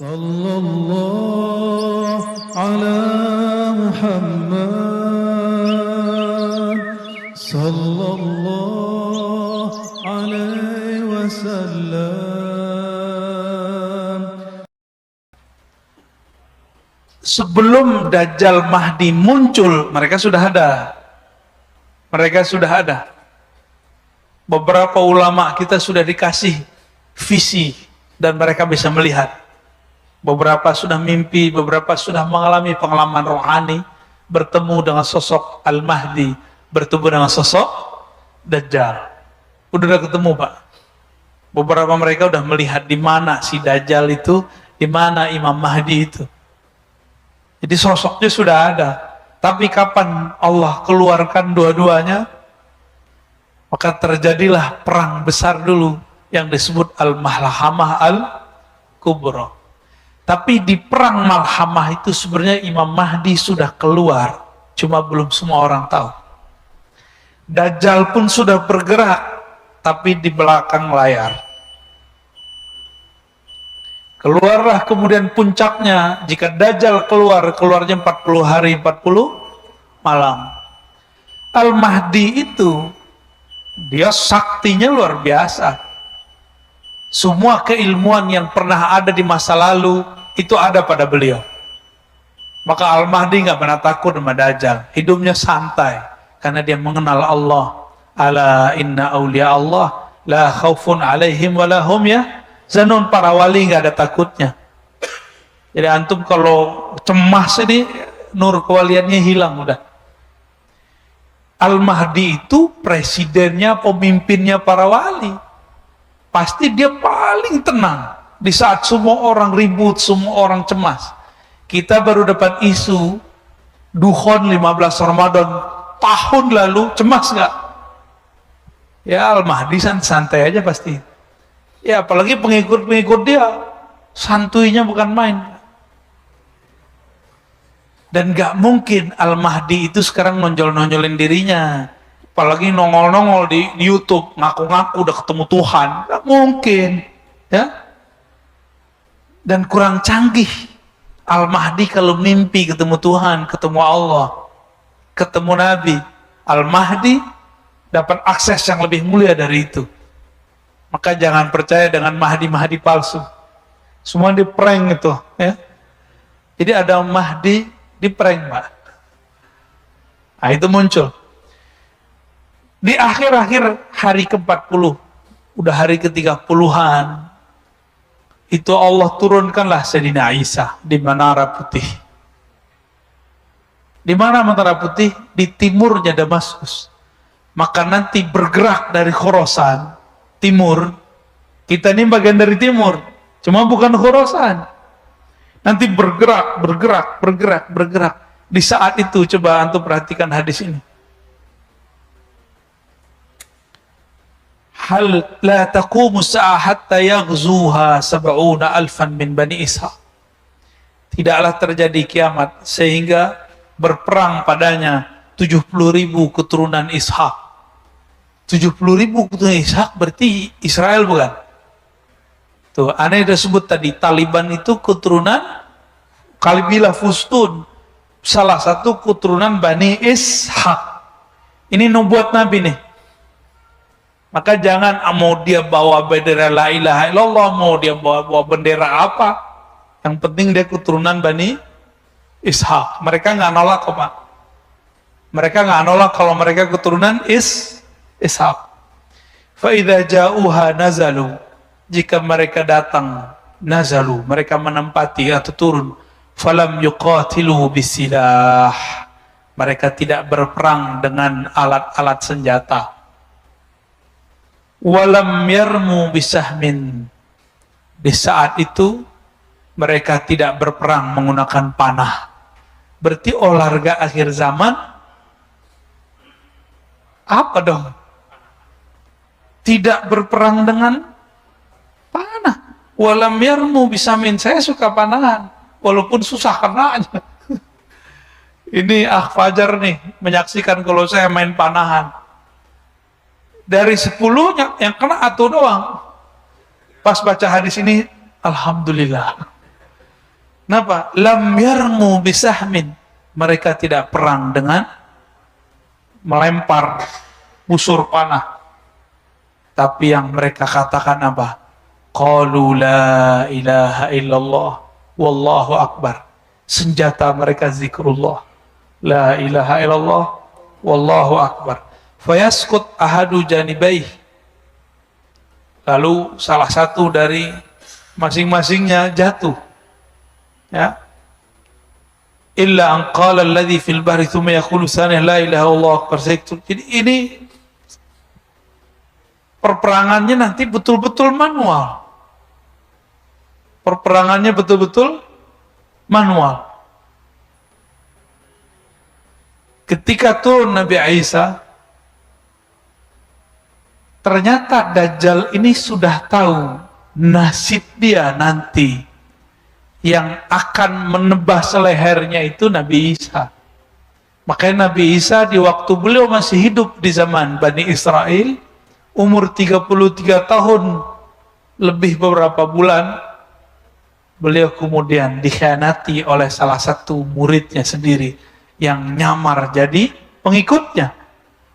Sallallahu ala Muhammad Sallallahu alaihi wasallam. Sebelum Dajjal Mahdi muncul, mereka sudah ada. Beberapa ulama kita sudah dikasih visi dan mereka bisa melihat. Beberapa sudah mimpi, beberapa sudah mengalami pengalaman rohani, bertemu dengan sosok Al-Mahdi, bertemu dengan sosok Dajjal. Udah ketemu, Pak. Beberapa mereka udah melihat di mana si Dajjal itu, di mana Imam Mahdi itu. Jadi sosoknya sudah ada. Tapi kapan Allah keluarkan dua-duanya? Maka terjadilah perang besar dulu yang disebut Al-Malhamah Al-Kubra. Tapi di perang Malhamah itu sebenarnya Imam Mahdi sudah keluar, cuma belum semua orang tahu. Dajjal pun sudah bergerak, tapi di belakang layar. Keluarlah kemudian puncaknya, jika Dajjal keluarnya 40 hari 40 malam. Al-Mahdi itu dia saktinya luar biasa. Semua keilmuan yang pernah ada di masa lalu itu ada pada beliau. Maka Al-Mahdi nggak pernah takut sama Dajjal. Hidupnya santai karena dia mengenal Allah. Ala inna awliya Allah la khaufun alaihim wa lahum yahzanun. Para wali nggak ada takutnya. Jadi antum kalau cemas ini nur kewaliannya hilang udah. Al-Mahdi itu presidennya, pemimpinnya para wali. Pasti dia paling tenang di saat semua orang ribut, semua orang cemas. Kita baru dapat isu Dukhon 15 Ramadan tahun lalu, cemas nggak? Ya Al-Mahdi santai aja pasti. Ya apalagi pengikut-pengikut dia, santuinya bukan main. Dan nggak mungkin Al-Mahdi itu sekarang nonjol-nonjolin dirinya. Apalagi nongol-nongol di YouTube ngaku-ngaku udah ketemu Tuhan, nggak mungkin, ya. Dan kurang canggih Al-Mahdi kalau mimpi ketemu Tuhan, ketemu Allah, ketemu Nabi. Al-Mahdi dapat akses yang lebih mulia dari itu. Maka jangan percaya dengan Mahdi-Mahdi palsu. Semua di prank itu, ya. Jadi ada Mahdi di prank, Pak. Nah, itu muncul. Di akhir-akhir hari ke-40, udah hari ke-30-an, itu Allah turunkanlah Sayyidina Isa di Menara Putih. Di mana Menara Putih? Di timurnya Damaskus. Maka nanti bergerak dari Khorasan, timur, kita ini bagian dari timur, cuma bukan Khorasan. Nanti bergerak. Di saat itu, coba antum perhatikan hadis ini. Hal la taqumu sa'ah hatta yaghzuha 70,000 min Bani Ishaq. Tidaklah terjadi kiamat sehingga berperang padanya 70.000 keturunan Ishaq. 70.000 keturunan Ishaq berarti Israel bukan? Tuh, aneh udah sebut tadi, Taliban itu keturunan Kabilah Fustun, salah satu keturunan Bani Ishaq. Ini nubuat Nabi nih. Maka jangan mau dia bawa bendera la ilaha illallah, mau dia bawa bendera apa, yang penting dia keturunan Bani Ishaq. Mereka nggak nolak kok, Pak. Mereka nggak nolak kalau mereka keturunan Ishaq. Fa idza ja'uha nazalu, jika mereka datang, nazalu, mereka menempati atau turun, falam yuqatilu bisilah, mereka tidak berperang dengan alat-alat senjata. Walam yarmu bisahmin, di saat itu mereka tidak berperang menggunakan panah. Berarti olahraga akhir zaman apa dong? Tidak berperang dengan panah. Walam yarmu bisahmin, saya suka panahan walaupun susah kenanya. Ini Fajar nih menyaksikan kalau saya main panahan. Dari 10 yang kena 1 doang. Pas baca hadis ini, alhamdulillah. Kenapa? Lam yarmu bisahmin. Mereka tidak perang dengan melempar busur panah. Tapi yang mereka katakan apa? Qalu la ilaha illallah wallahu akbar. Senjata mereka zikrullah. La ilaha illallah wallahu akbar. Fayaskut ahadu janibaih. Lalu salah satu dari masing-masingnya jatuh. Ya. Illa an qala alladhi fil bahri thumma yaqulu tsaniyah la ilaha illallah akbar. Jadi ini perperangannya nanti betul-betul manual. Perperangannya betul-betul manual. Ketika turun Nabi Isa, ternyata Dajjal ini sudah tahu nasib dia nanti. Yang akan menebas lehernya itu Nabi Isa. Makanya Nabi Isa di waktu beliau masih hidup di zaman Bani Israel, umur 33 tahun lebih beberapa bulan, beliau kemudian dikhianati oleh salah satu muridnya sendiri yang nyamar jadi pengikutnya,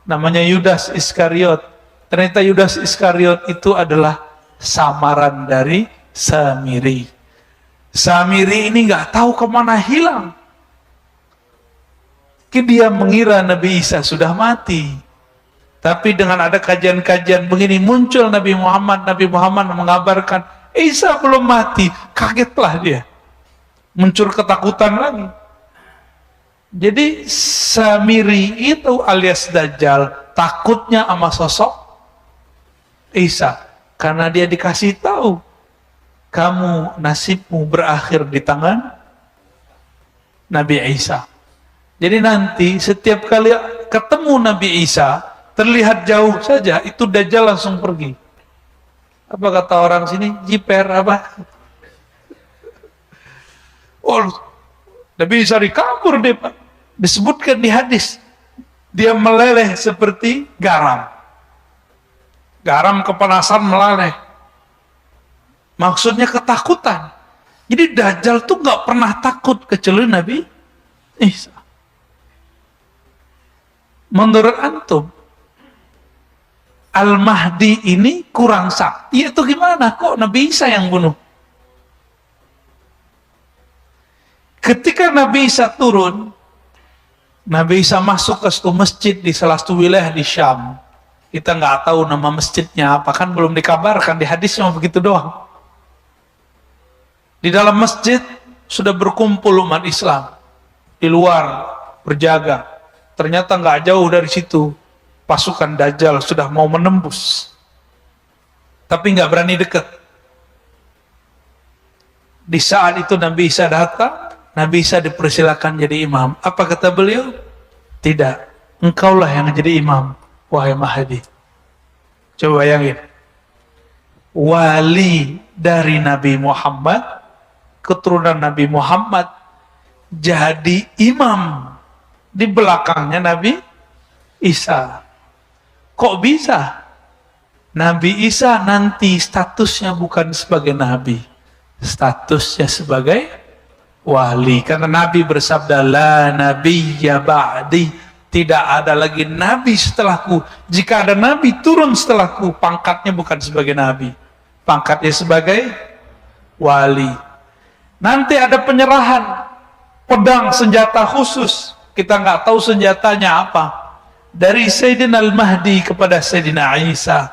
namanya Yudas Iskariot. Ternyata Yudas Iskariot itu adalah samaran dari Samiri. Samiri ini nggak tahu kemana hilang. Dia mengira Nabi Isa sudah mati. Tapi dengan ada kajian-kajian begini, muncul Nabi Muhammad mengabarkan Isa belum mati. Kagetlah dia, muncul ketakutan lagi. Jadi Samiri itu alias Dajjal takutnya sama sosok Isa, karena dia dikasih tahu, kamu nasibmu berakhir di tangan Nabi Isa. Jadi nanti setiap kali ketemu Nabi Isa, terlihat jauh saja, itu Dajjal langsung pergi. Apa kata orang sini? Jiper apa? Oh, Nabi Isa dikabur deh, Pak. Disebutkan di hadis, dia meleleh seperti garam. Garam kepanasan meleleh. Maksudnya ketakutan. Jadi Dajjal tuh nggak pernah takut kecuali Nabi Isa. Menurut antum, Al-Mahdi ini kurang sakti atau gimana? Kok Nabi Isa yang bunuh? Ketika Nabi Isa turun, Nabi Isa masuk ke satu masjid di salah satu wilayah di Syam. Kita nggak tahu nama masjidnya apa, kan belum dikabarkan, di hadis cuma begitu doang. Di dalam masjid sudah berkumpul umat Islam, di luar berjaga. Ternyata nggak jauh dari situ pasukan Dajjal sudah mau menembus, tapi nggak berani dekat. Di saat itu Nabi Isa datang, Nabi Isa dipersilakan jadi imam. Apa kata beliau? Tidak, engkaulah yang jadi imam, wahai Mahdi. Coba bayangin, wali dari Nabi Muhammad, keturunan Nabi Muhammad, jadi imam di belakangnya Nabi Isa. Kok bisa? Nabi Isa nanti statusnya bukan sebagai nabi, statusnya sebagai wali. Karena Nabi bersabda, la nabiyya ba'di, tidak ada lagi nabi setelahku. Jika ada nabi turun setelahku, pangkatnya bukan sebagai nabi, pangkatnya sebagai wali. Nanti ada penyerahan pedang senjata khusus, kita nggak tahu senjatanya apa, dari Sayyidina Al-Mahdi kepada Sayyidina Isa.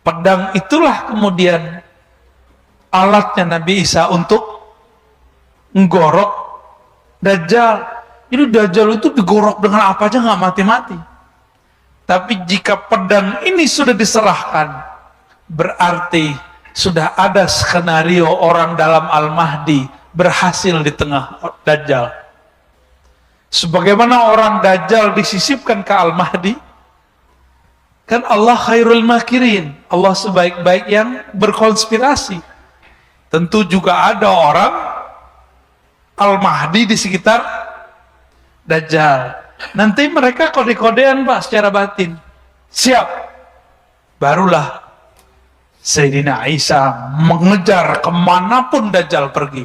Pedang itulah kemudian alatnya Nabi Isa untuk menggorok Dajjal. Ini Dajjal itu digorok dengan apa aja nggak mati-mati. Tapi jika pedang ini sudah diserahkan, berarti sudah ada skenario orang dalam Al-Mahdi berhasil di tengah Dajjal. Sebagaimana orang Dajjal disisipkan ke Al-Mahdi, kan Allah khairul makirin, Allah sebaik-baik yang berkonspirasi. Tentu juga ada orang Al-Mahdi di sekitar Dajjal. Nanti mereka kode-kodean Pak secara batin. Siap. Barulah Sayyidina Isa mengejar kemanapun Dajjal pergi.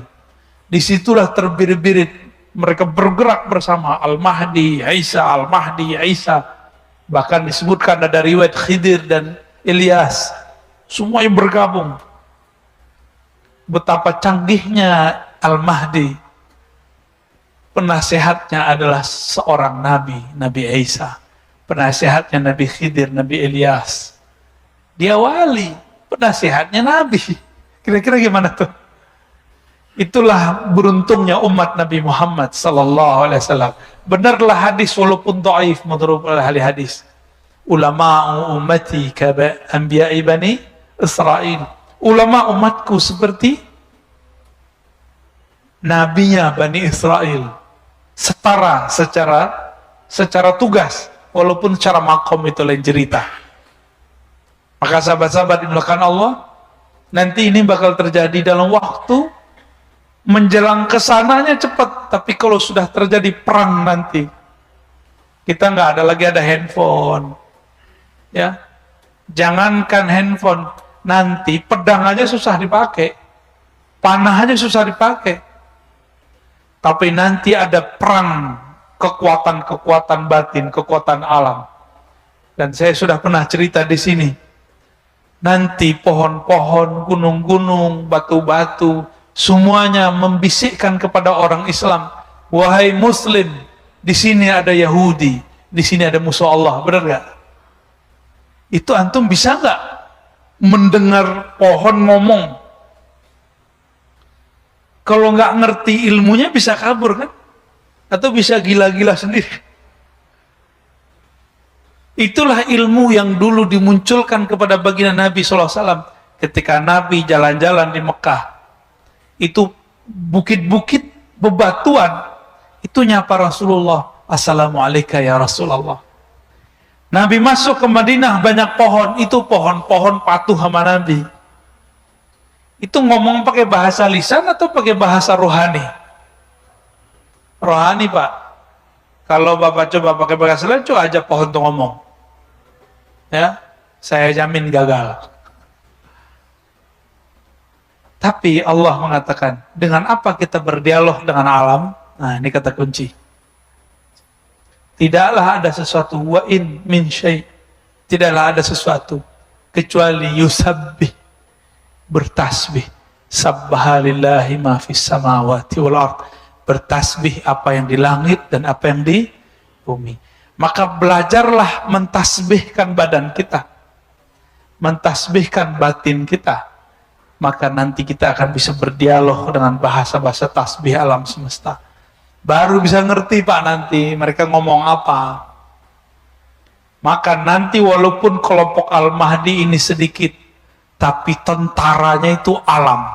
Disitulah terbirit-birit mereka bergerak bersama, Al-Mahdi, Isa, Al-Mahdi, Isa. Bahkan disebutkan ada riwayat Khidir dan Ilyas, semuanya bergabung. Betapa canggihnya Al-Mahdi. Penasehatnya adalah seorang nabi, Nabi Isa. Penasehatnya Nabi Khidir, Nabi Ilyas. Dia wali, penasehatnya nabi. Kira-kira gimana tuh? Itulah beruntungnya umat Nabi Muhammad sallallahu alaihi wasallam. Benarlah hadis walaupun dhaif menurut ahli hadis. Ulama ummati ka anbiya'i bani Israil. Ulama umatku seperti nabinya Bani Israel. Setara secara tugas, walaupun secara makom itu lain cerita. Maka sahabat-sahabat dimulakan Allah, nanti ini bakal terjadi dalam waktu menjelang kesananya cepat, tapi kalau sudah terjadi perang nanti, kita nggak ada lagi ada handphone, ya. Jangankan handphone, nanti pedang aja susah dipakai, panah aja susah dipakai. Tapi nanti ada perang kekuatan-kekuatan batin, kekuatan alam. Dan saya sudah pernah cerita di sini. Nanti pohon-pohon, gunung-gunung, batu-batu, semuanya membisikkan kepada orang Islam, wahai Muslim, di sini ada Yahudi, di sini ada musuh Allah. Benar nggak? Itu antum bisa nggak mendengar pohon ngomong? Kalau nggak ngerti ilmunya bisa kabur kan? Atau bisa gila-gila sendiri. Itulah ilmu yang dulu dimunculkan kepada baginda Nabi SAW ketika Nabi jalan-jalan di Mekah. Itu bukit-bukit bebatuan, itu nyapa Rasulullah, Assalamualaikum ya Rasulullah. Nabi masuk ke Madinah, banyak pohon, itu pohon-pohon patuh sama Nabi. Itu ngomong pakai bahasa lisan atau pakai bahasa rohani? Rohani, Pak. Kalau Bapak coba pakai bahasa lisan, coba aja pohon tuh ngomong, ya, saya jamin gagal. Tapi Allah mengatakan, dengan apa kita berdialog dengan alam? Nah, ini kata kunci. Tidaklah ada sesuatu, wa in min syai', tidaklah ada sesuatu kecuali yusabbih, bertasbih. Sabbahalillahi ma fis samawati wal ard. Bertasbih apa yang di langit dan apa yang di bumi. Maka belajarlah mentasbihkan badan kita, mentasbihkan batin kita. Maka nanti kita akan bisa berdialog dengan bahasa-bahasa tasbih alam semesta. Baru bisa ngerti, Pak, nanti mereka ngomong apa. Maka nanti walaupun kelompok Al-Mahdi ini sedikit, tapi tentaranya itu alam.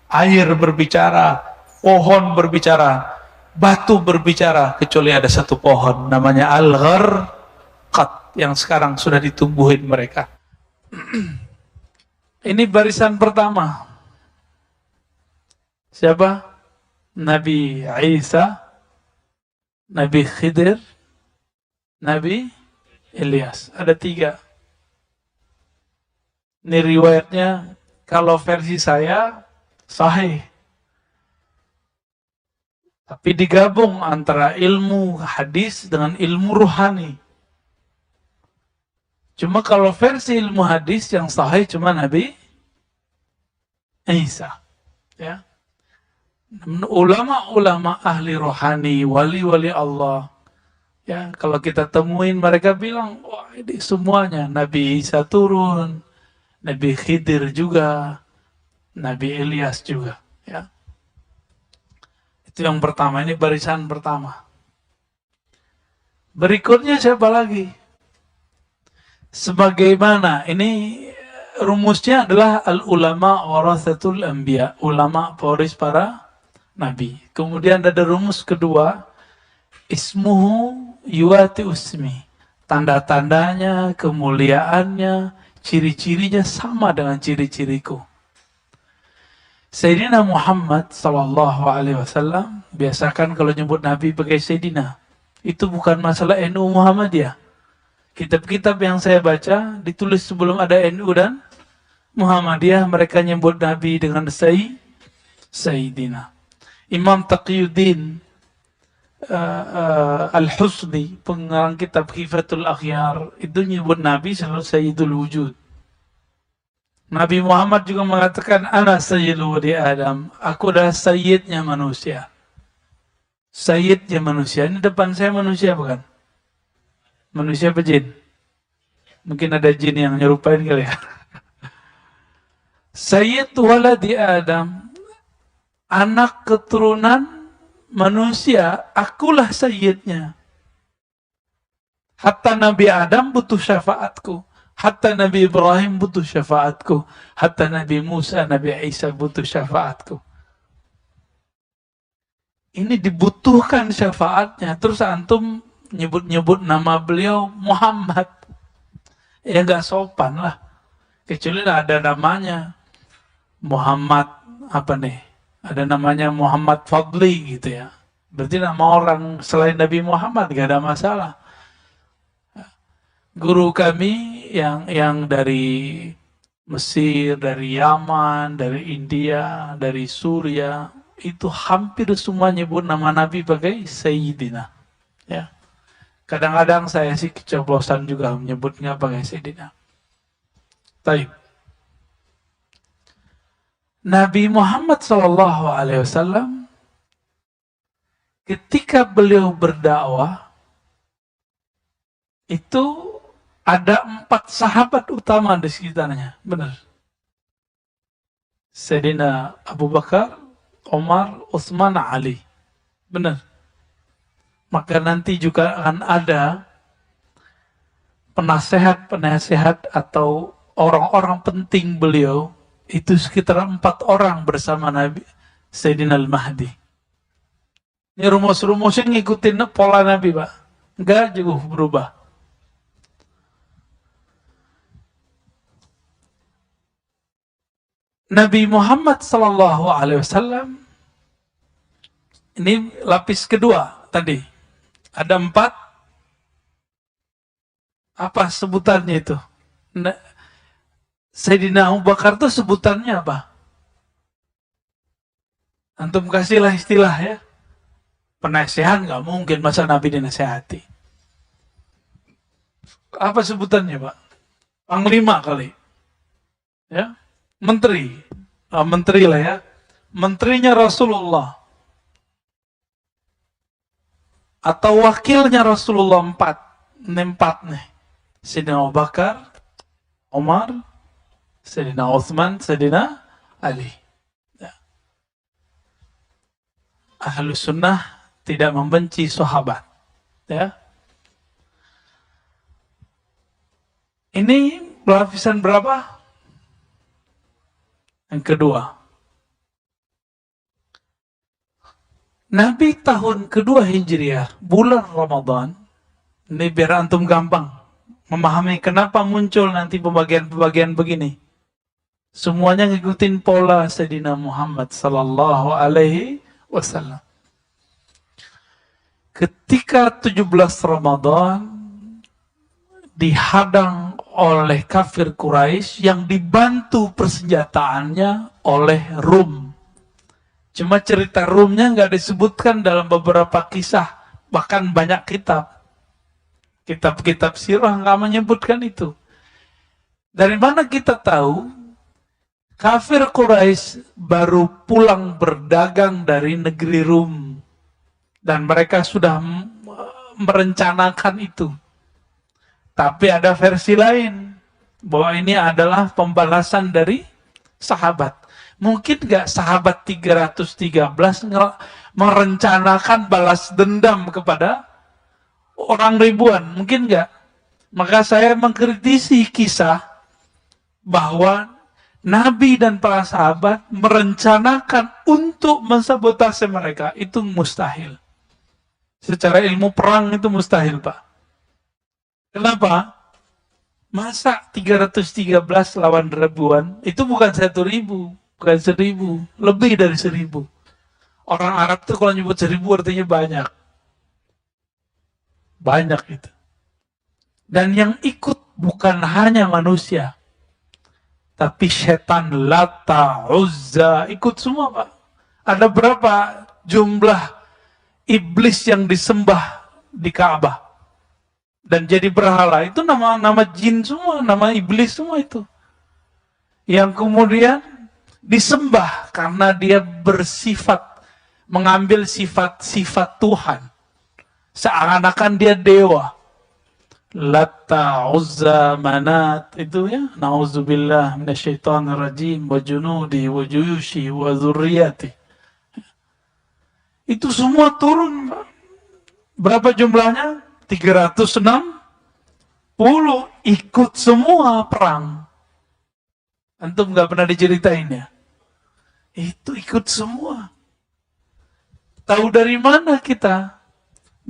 Air berbicara, pohon berbicara, batu berbicara, kecuali ada satu pohon namanya Al-Gharqad yang sekarang sudah ditumbuhin mereka. Ini barisan pertama. Siapa? Nabi Isa, Nabi Khidir, Nabi Ilyas. Ada 3. Ini riwayatnya, kalau versi saya sahih. Tapi digabung antara ilmu hadis dengan ilmu ruhani. Cuma kalau versi ilmu hadis yang sahih cuma Nabi Isa. Ya. Ulama-ulama ahli rohani, wali-wali Allah, ya, kalau kita temuin mereka bilang, wah, ini semuanya Nabi Isa turun, Nabi Khidir juga, Nabi Ilyas juga, ya. Itu yang pertama, ini barisan pertama. Berikutnya siapa lagi? Sebagaimana ini rumusnya adalah al-ulama warathatul anbiya, ulama pewaris para nabi. Kemudian ada rumus kedua, ismuhu yuwati usmi, tanda-tandanya, kemuliaannya, ciri-cirinya sama dengan ciri-ciriku. Sayyidina Muhammad SAW biasakan kalau nyebut Nabi pakai Sayyidina. Itu bukan masalah NU Muhammadiyah. Kitab-kitab yang saya baca ditulis sebelum ada NU dan Muhammadiyah, mereka nyebut Nabi dengan Sayyidina. Imam Taqiyuddin Al-Husni, pengarang kitab Khifatul Akhyar, itu nyebut Nabi selalu Sayyidul Wujud. Nabi Muhammad juga mengatakan, Ana Sayyidul Wadi Adam, aku adalah Sayyidnya manusia. Sayyidnya manusia, ini depan saya manusia bukan? Manusia apa jin? Mungkin ada jin yang nyerupain kali ya. Sayyid waladi Adam, anak keturunan manusia, akulah sayyidnya. Hatta Nabi Adam butuh syafaatku. Hatta Nabi Ibrahim butuh syafaatku. Hatta Nabi Musa, Nabi Isa butuh syafaatku. Ini dibutuhkan syafaatnya. Terus antum nyebut-nyebut nama beliau Muhammad. Ya nggak sopan lah. Kecuali ada namanya Muhammad apa nih? Ada namanya Muhammad Fadli gitu ya. Berarti nama orang selain Nabi Muhammad gak ada masalah. Guru kami yang dari Mesir, dari Yaman, dari India, dari Suria, itu hampir semua nyebut nama Nabi pakai Sayyidina. Ya. Kadang-kadang saya sih keceplosan juga menyebutnya pakai Sayyidina. Baik. Nabi Muhammad SAW ketika beliau berdakwah itu ada 4 sahabat utama di sekitarnya, benar. Sayyidina Abu Bakar, Umar, Utsman, Ali, benar. Maka nanti juga akan ada penasehat-penasehat atau orang-orang penting beliau, itu sekitar 4 orang bersama Nabi Sayyidina Al-Mahdi. Ini rumus-rumusnya ngikutin pola Nabi, Pak. Enggak jauh berubah. Nabi Muhammad SAW, ini lapis kedua tadi. Ada 4. Apa sebutannya itu? Sayyidina Abu Bakar itu sebutannya apa? Antum kasihlah istilah ya. Penasehat nggak mungkin masa Nabi dinasehati. Apa sebutannya, Pak? Panglima kali. Ya. Menteri. Menteri lah ya. Menterinya Rasulullah. Atau wakilnya Rasulullah 4. Ini 4 nih. Sayyidina Abu Bakar, Umar, Sayyidina Utsman, Sayyidina Ali. Ya. Ahlus sunnah tidak membenci sahabat. Ya. Ini lapisan berapa? Yang kedua. Nabi tahun kedua Hijriah, bulan Ramadan, ini biar antum gampang memahami kenapa muncul nanti pembagian-pembagian begini. Semuanya ngikutin pola Sayyidina Muhammad sallallahu alaihi wasallam. Ketika 17 Ramadan dihadang oleh kafir Quraisy yang dibantu persenjataannya oleh Rum. Cuma cerita Rumnya nggak disebutkan dalam beberapa kisah, bahkan banyak kitab. Kitab-kitab sirah nggak menyebutkan itu. Dari mana kita tahu kafir Quraisy baru pulang berdagang dari negeri Rum dan mereka sudah merencanakan itu. Tapi ada versi lain bahwa ini adalah pembalasan dari sahabat. Mungkin nggak sahabat 313 merencanakan balas dendam kepada orang ribuan? Mungkin nggak. Maka saya mengkritisi kisah bahwa Nabi dan para sahabat merencanakan untuk mensabotase mereka. Itu mustahil. Secara ilmu perang itu mustahil, Pak. Kenapa? Masa 313 lawan ribuan? Itu bukan 1.000, bukan 1.000, lebih dari 1.000. Orang Arab tuh kalau nyebut 1.000 artinya banyak. Banyak itu. Dan yang ikut bukan hanya manusia, tapi setan, Lata, Uzza, ikut semua, Pak. Ada berapa jumlah iblis yang disembah di Ka'bah dan jadi berhala. Itu nama jin semua, nama iblis semua itu. Yang kemudian disembah karena dia bersifat, mengambil sifat-sifat Tuhan. Seakan-akan dia dewa. Latta, Uzza, Manat, itu ya. Na'udzubillah minasyaitonir rajim wa junudi wa juyushi wa dzurriyyati. Itu semua turun. Berapa jumlahnya? 360. Ikut semua perang. Antum nggak pernah diceritain ya? Itu ikut semua. Tahu dari mana kita?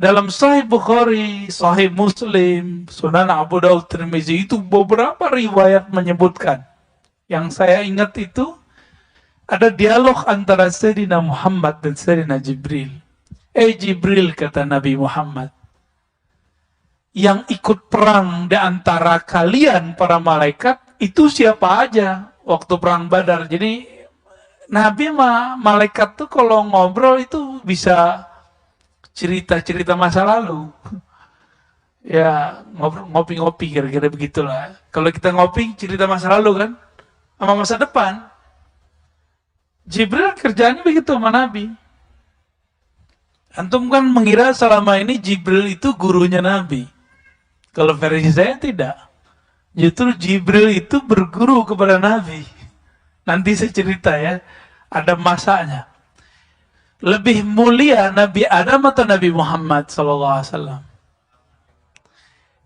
Dalam Sahih Bukhari, Sahih Muslim, Sunan Abu Daud, Tirmizi, itu beberapa riwayat menyebutkan. Yang saya ingat itu, ada dialog antara Sayyidina Muhammad dan Sayyidina Jibril. Jibril, kata Nabi Muhammad, yang ikut perang di antara kalian para malaikat, itu siapa aja waktu perang Badar. Jadi Nabi sama malaikat tuh kalau ngobrol itu bisa cerita-cerita masa lalu. Ya, ngopi-ngopi kira-kira begitulah. Kalau kita ngopi, cerita masa lalu kan, sama masa depan. Jibril kerjaannya begitu sama Nabi. Antum kan mengira selama ini Jibril itu gurunya Nabi. Kalau versi saya tidak. Justru Jibril itu berguru kepada Nabi. Nanti saya cerita ya, ada masanya. Lebih mulia Nabi Adam atau Nabi Muhammad SAW?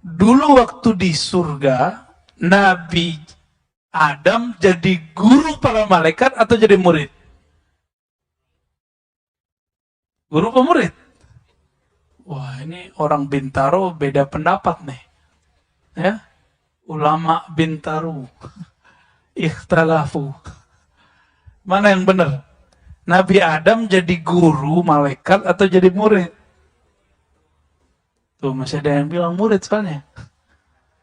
Dulu waktu di surga, Nabi Adam jadi guru para malaikat atau jadi murid? Guru apa murid? Wah, ini orang Bintaro beda pendapat nih. Ya, ulama Bintaro ikhtalafu. Mana yang benar? Nabi Adam jadi guru malaikat atau jadi murid? Tuh masih ada yang bilang murid soalnya.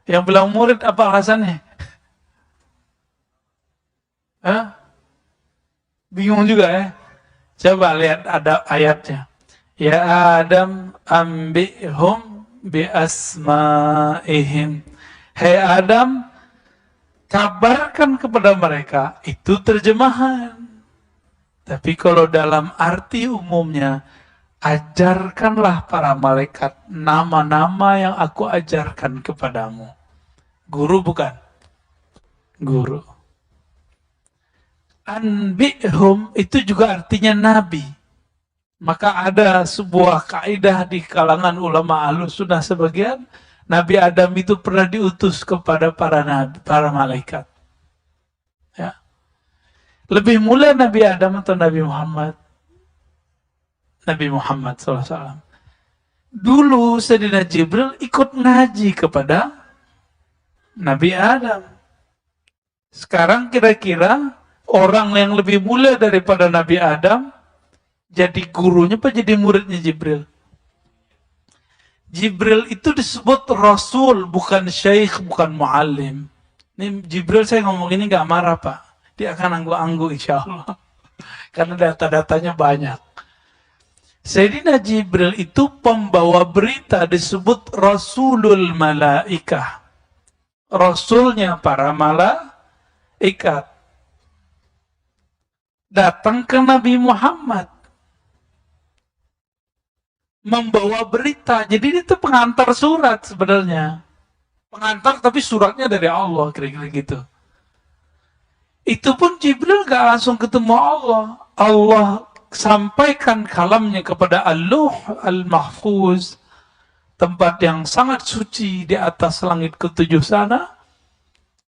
Yang bilang murid apa alasannya? Hah? Bingung juga ya. Coba lihat ada ayatnya. Ya Adam ambihum bi asma'ihim. Hai Adam, kabarkan kepada mereka. Itu terjemahan. Tapi kalau dalam arti umumnya, ajarkanlah para malaikat nama-nama yang aku ajarkan kepadamu. Guru bukan? Guru. Anbi'hum itu juga artinya nabi. Maka ada sebuah kaidah di kalangan ulama Ahlussunnah sebagian, Nabi Adam itu pernah diutus kepada para nabi, para malaikat. Ya. Lebih mulia Nabi Adam atau Nabi Muhammad? Nabi Muhammad SAW. Dulu Sayyidina Jibril ikut ngaji kepada Nabi Adam. Sekarang kira-kira orang yang lebih mulia daripada Nabi Adam jadi gurunya apa jadi muridnya Jibril? Jibril itu disebut Rasul, bukan Syekh, bukan Muallim. Ini Jibril saya ngomong ini gak marah Pak. Dia akan anggu-anggu insya Allah. Karena data-datanya banyak. Sayyidina Jibril itu pembawa berita, disebut Rasulul Malaikah. Rasulnya para malaikat. Datang ke Nabi Muhammad. Membawa berita. Jadi itu pengantar surat sebenarnya. Pengantar tapi suratnya dari Allah, kira-kira gitu. Itu pun Jibril gak langsung ketemu Allah. Allah sampaikan kalamnya kepada Al-Luh Al-Mahfuz, tempat yang sangat suci di atas langit ketujuh sana.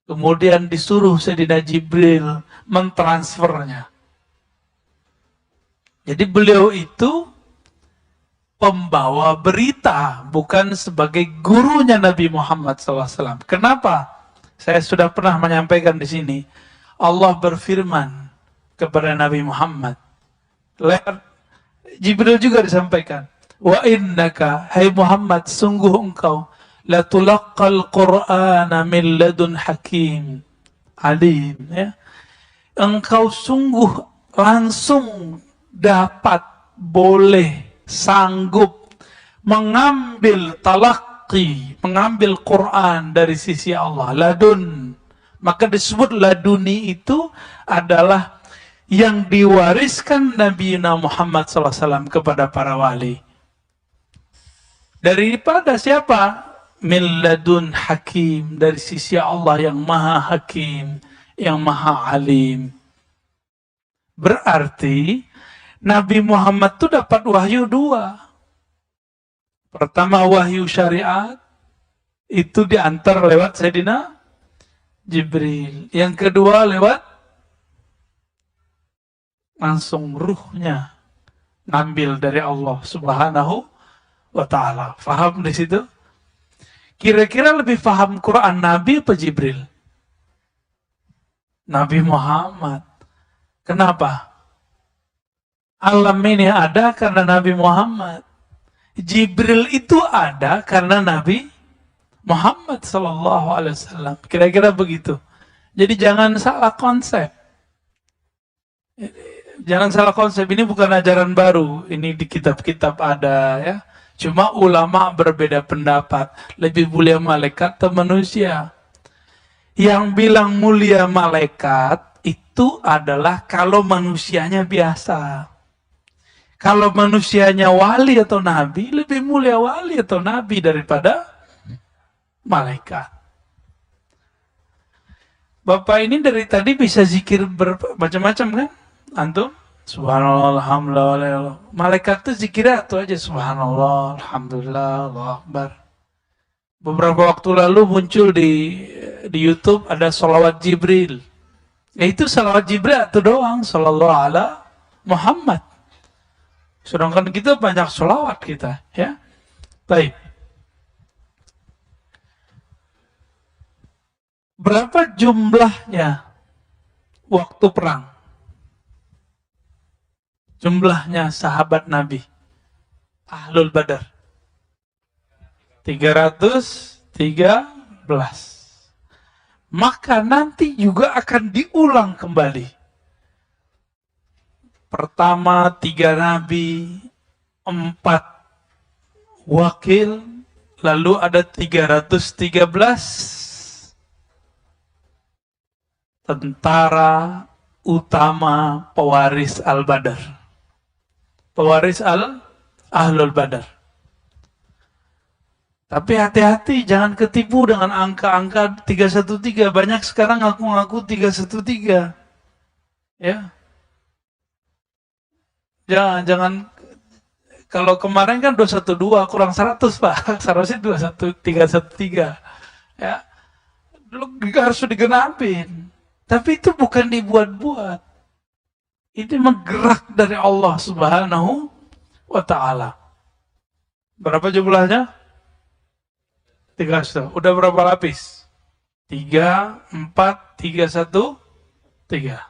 Kemudian disuruh Sayyidina Jibril mentransfernya. Jadi beliau itu pembawa berita, bukan sebagai gurunya Nabi Muhammad SAW. Kenapa? Saya sudah pernah menyampaikan di sini. Allah berfirman kepada Nabi Muhammad. Lewat Jibril juga disampaikan. Wa innaka, hai Muhammad, sungguh engkau la tulaqqal Qur'ana min ladun hakim alim. Ya. Engkau sungguh langsung dapat boleh, sanggup mengambil talaqi, mengambil Quran dari sisi Allah, ladun. Maka disebut laduni itu adalah yang diwariskan Nabi Muhammad SAW kepada para wali. Daripada siapa? Min ladun hakim, dari sisi Allah yang maha hakim, yang maha alim. Berarti Nabi Muhammad itu dapat wahyu dua. Pertama wahyu syariat, itu diantar lewat Sayyidina Jibril. Yang kedua lewat langsung ruhnya ngambil dari Allah Subhanahu wa ta'ala. Faham di situ? Kira-kira lebih paham Quran Nabi apa Jibril? Nabi Muhammad. Kenapa? Alam ini ada karena Nabi Muhammad. Jibril itu ada karena Nabi Muhammad Sallallahu Alaihi Wasallam. Kira-kira begitu. Jadi jangan salah konsep. Jangan salah konsep. Ini bukan ajaran baru. Ini di kitab-kitab ada ya. Cuma ulama berbeda pendapat. Lebih mulia malaikat atau manusia? Yang bilang mulia malaikat itu adalah kalau manusianya biasa. Kalau manusianya wali atau nabi, lebih mulia wali atau nabi daripada malaikat. Bapak ini dari tadi bisa zikir macam-macam kan? Antum? Subhanallah, alhamdulillah. Malaikat itu zikirnya itu aja. Subhanallah, alhamdulillah, Allahu Akbar. Beberapa waktu lalu muncul di YouTube ada salawat Jibril. Ya itu salawat Jibril itu doang. Sallallahu ala Muhammad. Sedangkan kita banyak salawat kita. Ya. Baik. Berapa jumlahnya waktu perang? Jumlahnya sahabat Nabi Ahlul Badar 313. Maka nanti juga akan diulang kembali. Pertama 3 Nabi, 4 wakil, lalu ada 313 tentara utama pewaris Al-Badar. Pewaris Ahlul Badar. Tapi hati-hati, jangan ketipu dengan angka-angka 313. Banyak sekarang ngaku-ngaku 313. Ya. Jangan. Kalau kemarin kan 212 kurang 100, Pak. Seharusnya 313. Ya. Lu harus digenapin. Tapi itu bukan dibuat-buat. Ini menggerak dari Allah Subhanahu wa ta'ala. Berapa jumlahnya? 3. Udah berapa lapis? 3, 4, 3, 1, 3.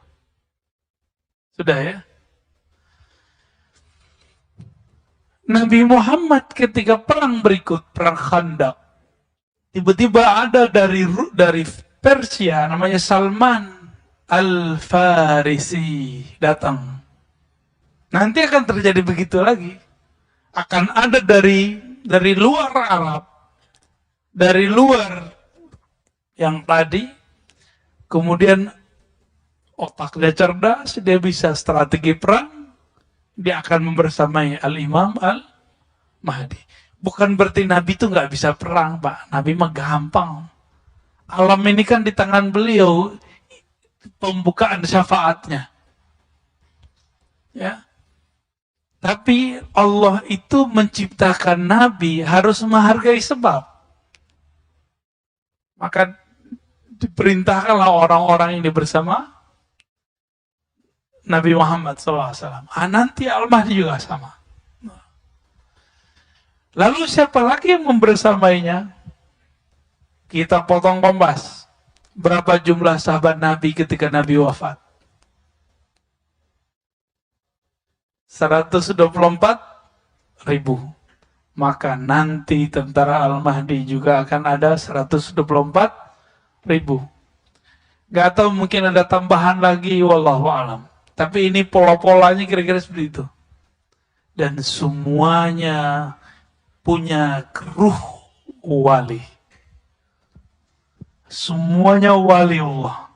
Sudah ya? Nabi Muhammad ketika perang berikut, perang Khandaq, tiba-tiba ada dari Persia, namanya Salman Al-Farisi datang. Nanti akan terjadi begitu lagi. Akan ada dari luar Arab, dari luar yang tadi, kemudian otaknya cerdas, dia bisa strategi perang, dia akan membersamai Al-Imam Al-Mahdi. Bukan berarti Nabi itu nggak bisa perang, Pak. Nabi mah gampang. Alam ini kan di tangan beliau, pembukaan syafaatnya. Ya. Tapi Allah itu menciptakan Nabi harus menghargai sebab. Maka diperintahkanlah orang-orang ini bersama Nabi Muhammad SAW. Nanti Al-Mahdi juga sama. Lalu siapa lagi yang membersamainya? Kita potong kompas. Berapa jumlah sahabat Nabi ketika Nabi wafat? 124.000. Maka nanti tentara Al-Mahdi juga akan ada 124.000. Gak tahu, mungkin ada tambahan lagi, wallahu alam. Tapi ini pola-polanya kira-kira seperti itu. dan semuanya punya ruh wali. Semuanya wali Allah.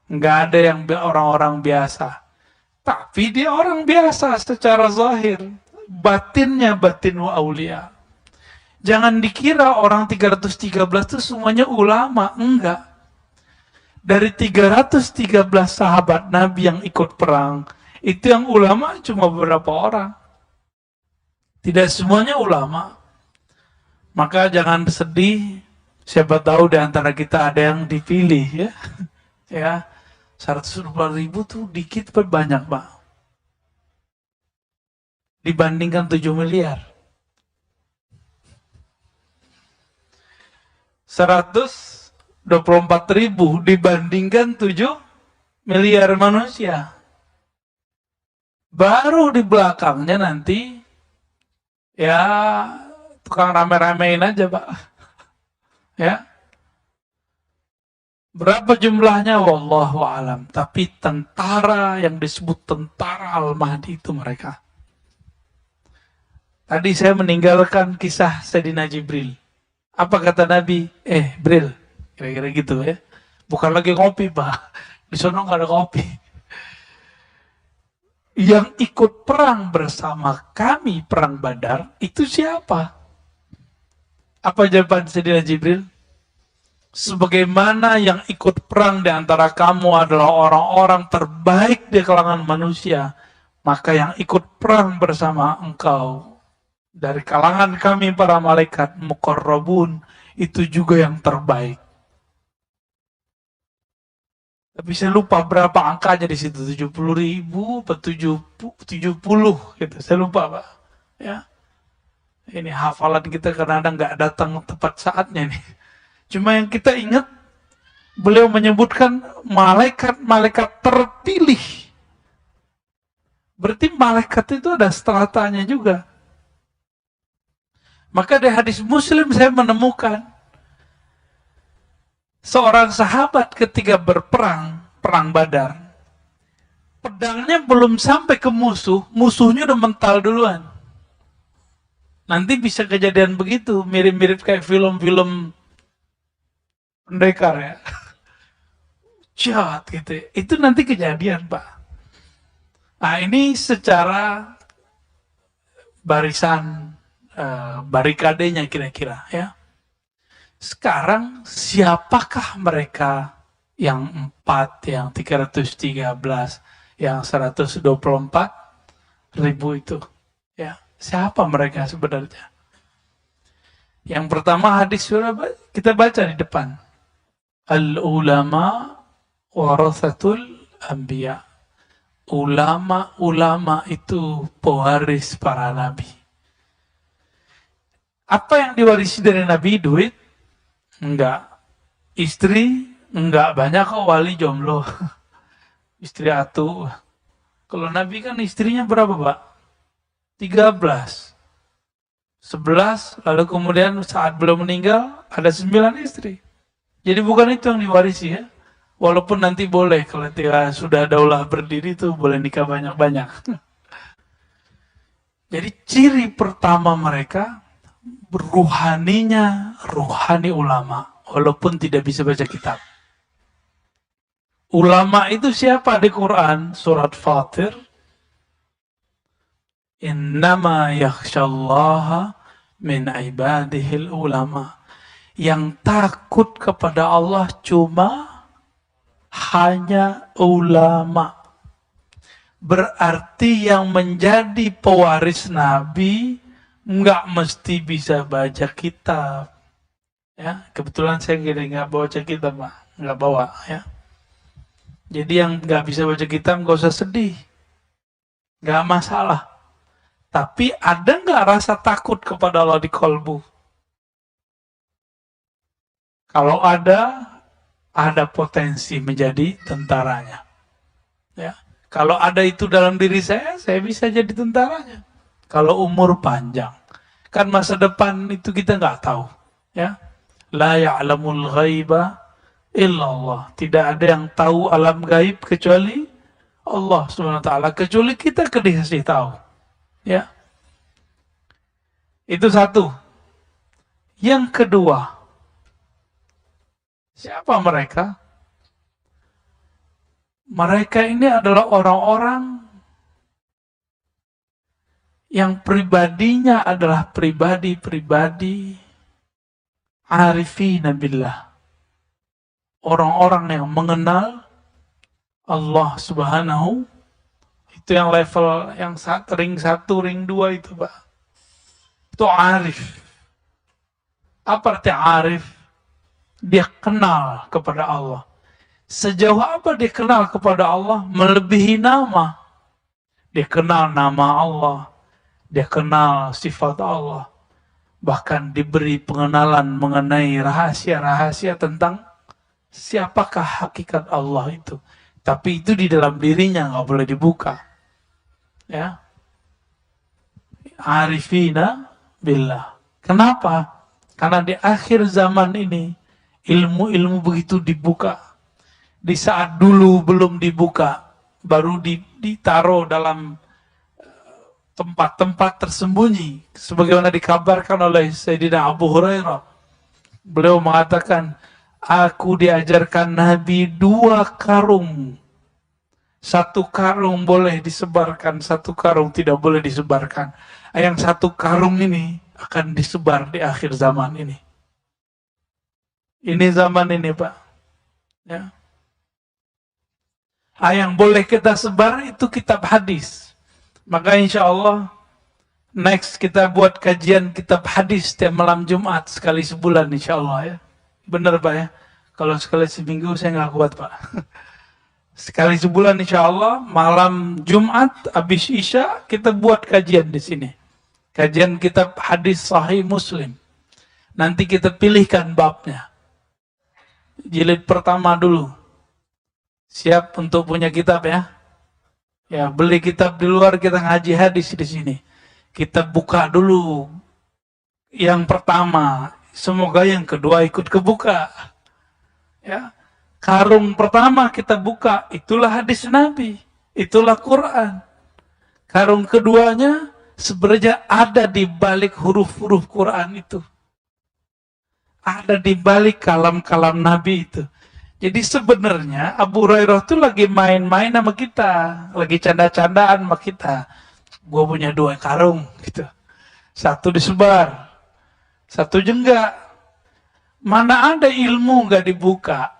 Nggak ada yang orang-orang biasa. Tapi dia orang biasa secara zahir. Batinnya batin aulia. Jangan dikira orang 313 itu semuanya ulama. Enggak. Dari 313 sahabat Nabi yang ikut perang, itu yang ulama cuma beberapa orang. Tidak semuanya ulama. Maka jangan sedih. Siapa tahu di antara kita ada yang dipilih ya. Ya, 120.000 tuh dikit tapi banyak, Pak. Dibandingkan 7 miliar. 124.000 dibandingkan 7 miliar manusia. Baru di belakangnya nanti ya tukang rame-ramein aja, Pak. Ya, berapa jumlahnya wallahu alam, tapi tentara yang disebut tentara Al-Mahdi itu mereka. Tadi saya meninggalkan kisah Sayyidina Jibril. Apa kata Nabi? Bril, kira-kira gitu ya. Bukan lagi ngopi, Pak. Di sana nggak ada kopi. Yang ikut perang bersama kami perang Badar itu siapa? Apa jawaban Sayyidina Jibril? Sebagaimana yang ikut perang di antara kamu adalah orang-orang terbaik di kalangan manusia, maka yang ikut perang bersama engkau dari kalangan kami para malaikat muqarrabun itu juga yang terbaik. Tapi saya lupa berapa angkanya di situ, 70.000 atau 70 gitu. Saya lupa, Pak. Ya. Ini hafalan kita kadang-kadang nggak datang tepat saatnya nih. Cuma yang kita ingat, beliau menyebutkan malaikat-malaikat terpilih. Berarti malaikat itu ada stratanya juga. Maka dari hadis Muslim saya menemukan seorang sahabat ketika berperang, perang Badar, pedangnya belum sampai ke musuh, musuhnya udah mental duluan. Nanti bisa kejadian begitu, mirip-mirip kayak film-film pendekar ya. Jahat gitu. Itu nanti kejadian, Pak. Nah, ini secara barisan barikadenya kira-kira ya. Sekarang siapakah mereka yang 4, yang 313, yang 124.000 itu? Ya. Siapa mereka sebenarnya? Yang pertama hadis sudah kita baca di depan. Al-ulama warathatul anbiya. Ulama-ulama itu pewaris para nabi. Apa yang diwarisi dari Nabi? Duit? Enggak. Istri? Enggak. Banyak kok wali jomblo. Istri atuh. Kalau Nabi kan istrinya berapa, Pak? 13, 11, lalu kemudian saat belum meninggal ada 9 istri. Jadi bukan itu yang diwarisi ya. Walaupun nanti boleh kalau sudah daulah berdiri itu boleh nikah banyak-banyak. Jadi ciri pertama mereka ruhaninya ruhani ulama, walaupun tidak bisa baca kitab. Ulama itu siapa di Quran? Surat Fatir. Innama yakhshallaha min ibadihil ulama. Yang takut kepada Allah cuma hanya ulama. Berarti yang menjadi pewaris Nabi nggak mesti bisa baca kitab. Ya, kebetulan saya nggak bawa kitab, Pak. Nggak bawa ya. Jadi yang nggak bisa baca kitab nggak usah sedih. Nggak masalah. Tapi ada nggak rasa takut kepada Allah di kolbu? Kalau ada potensi menjadi tentaranya. Ya. Kalau ada itu dalam diri saya bisa jadi tentaranya. Kalau umur panjang. Kan masa depan itu kita nggak tahu. Ya. La ya'lamul ghaiba illallah. Tidak ada yang tahu alam gaib kecuali Allah SWT. Kecuali kita dikasih tahu. Ya. Itu satu. Yang kedua, siapa mereka? Mereka ini adalah orang-orang yang pribadinya adalah pribadi-pribadi arifina billah. Orang-orang yang mengenal Allah Subhanahu, itu yang level yang ring 1, ring 2 itu, Pak. Itu arif. Apa arti arif? Dia kenal kepada Allah. Sejauh apa dia kenal kepada Allah? Melebihi nama. Dia kenal nama Allah. Dia kenal sifat Allah. Bahkan diberi pengenalan mengenai rahasia-rahasia tentang siapakah hakikat Allah itu. Tapi itu di dalam dirinya, nggak boleh dibuka. Ya. Arifina billah. Kenapa? Karena di akhir zaman ini ilmu-ilmu begitu dibuka. Di saat dulu belum dibuka, baru ditaruh dalam tempat-tempat tersembunyi. Sebagaimana dikabarkan oleh Sayyidina Abu Hurairah. Beliau mengatakan, aku diajarkan Nabi 2 karung. 1 karung boleh disebarkan, 1 karung tidak boleh disebarkan. Yang 1 karung ini akan disebar di akhir zaman ini. Ini zaman ini, Pak. Ya. Yang boleh kita sebar itu kitab hadis. Maka insya Allah next kita buat kajian kitab hadis setiap malam Jumat sekali sebulan insya Allah ya. Benar Pak ya. Kalau sekali seminggu saya nggak kuat Pak. Sekali sebulan insya Allah malam Jumat habis Isya kita buat kajian di sini. Kajian kitab hadis Sahih Muslim. Nanti kita pilihkan babnya. Jilid pertama dulu. Siap untuk punya kitab ya? Ya, beli kitab di luar, kita ngaji hadis di sini. Kita buka dulu yang pertama. Semoga yang kedua ikut kebuka. Ya. Karung pertama kita buka, itulah hadis Nabi. Itulah Quran. Karung keduanya sebenarnya ada di balik huruf-huruf Quran itu. Ada di balik kalam-kalam Nabi itu. Jadi sebenarnya Abu Hurairah itu lagi main-main sama kita, lagi canda-candaan sama kita. Gue punya 2 karung, gitu. 1 disebar, 1 enggak. Mana ada ilmu nggak dibuka,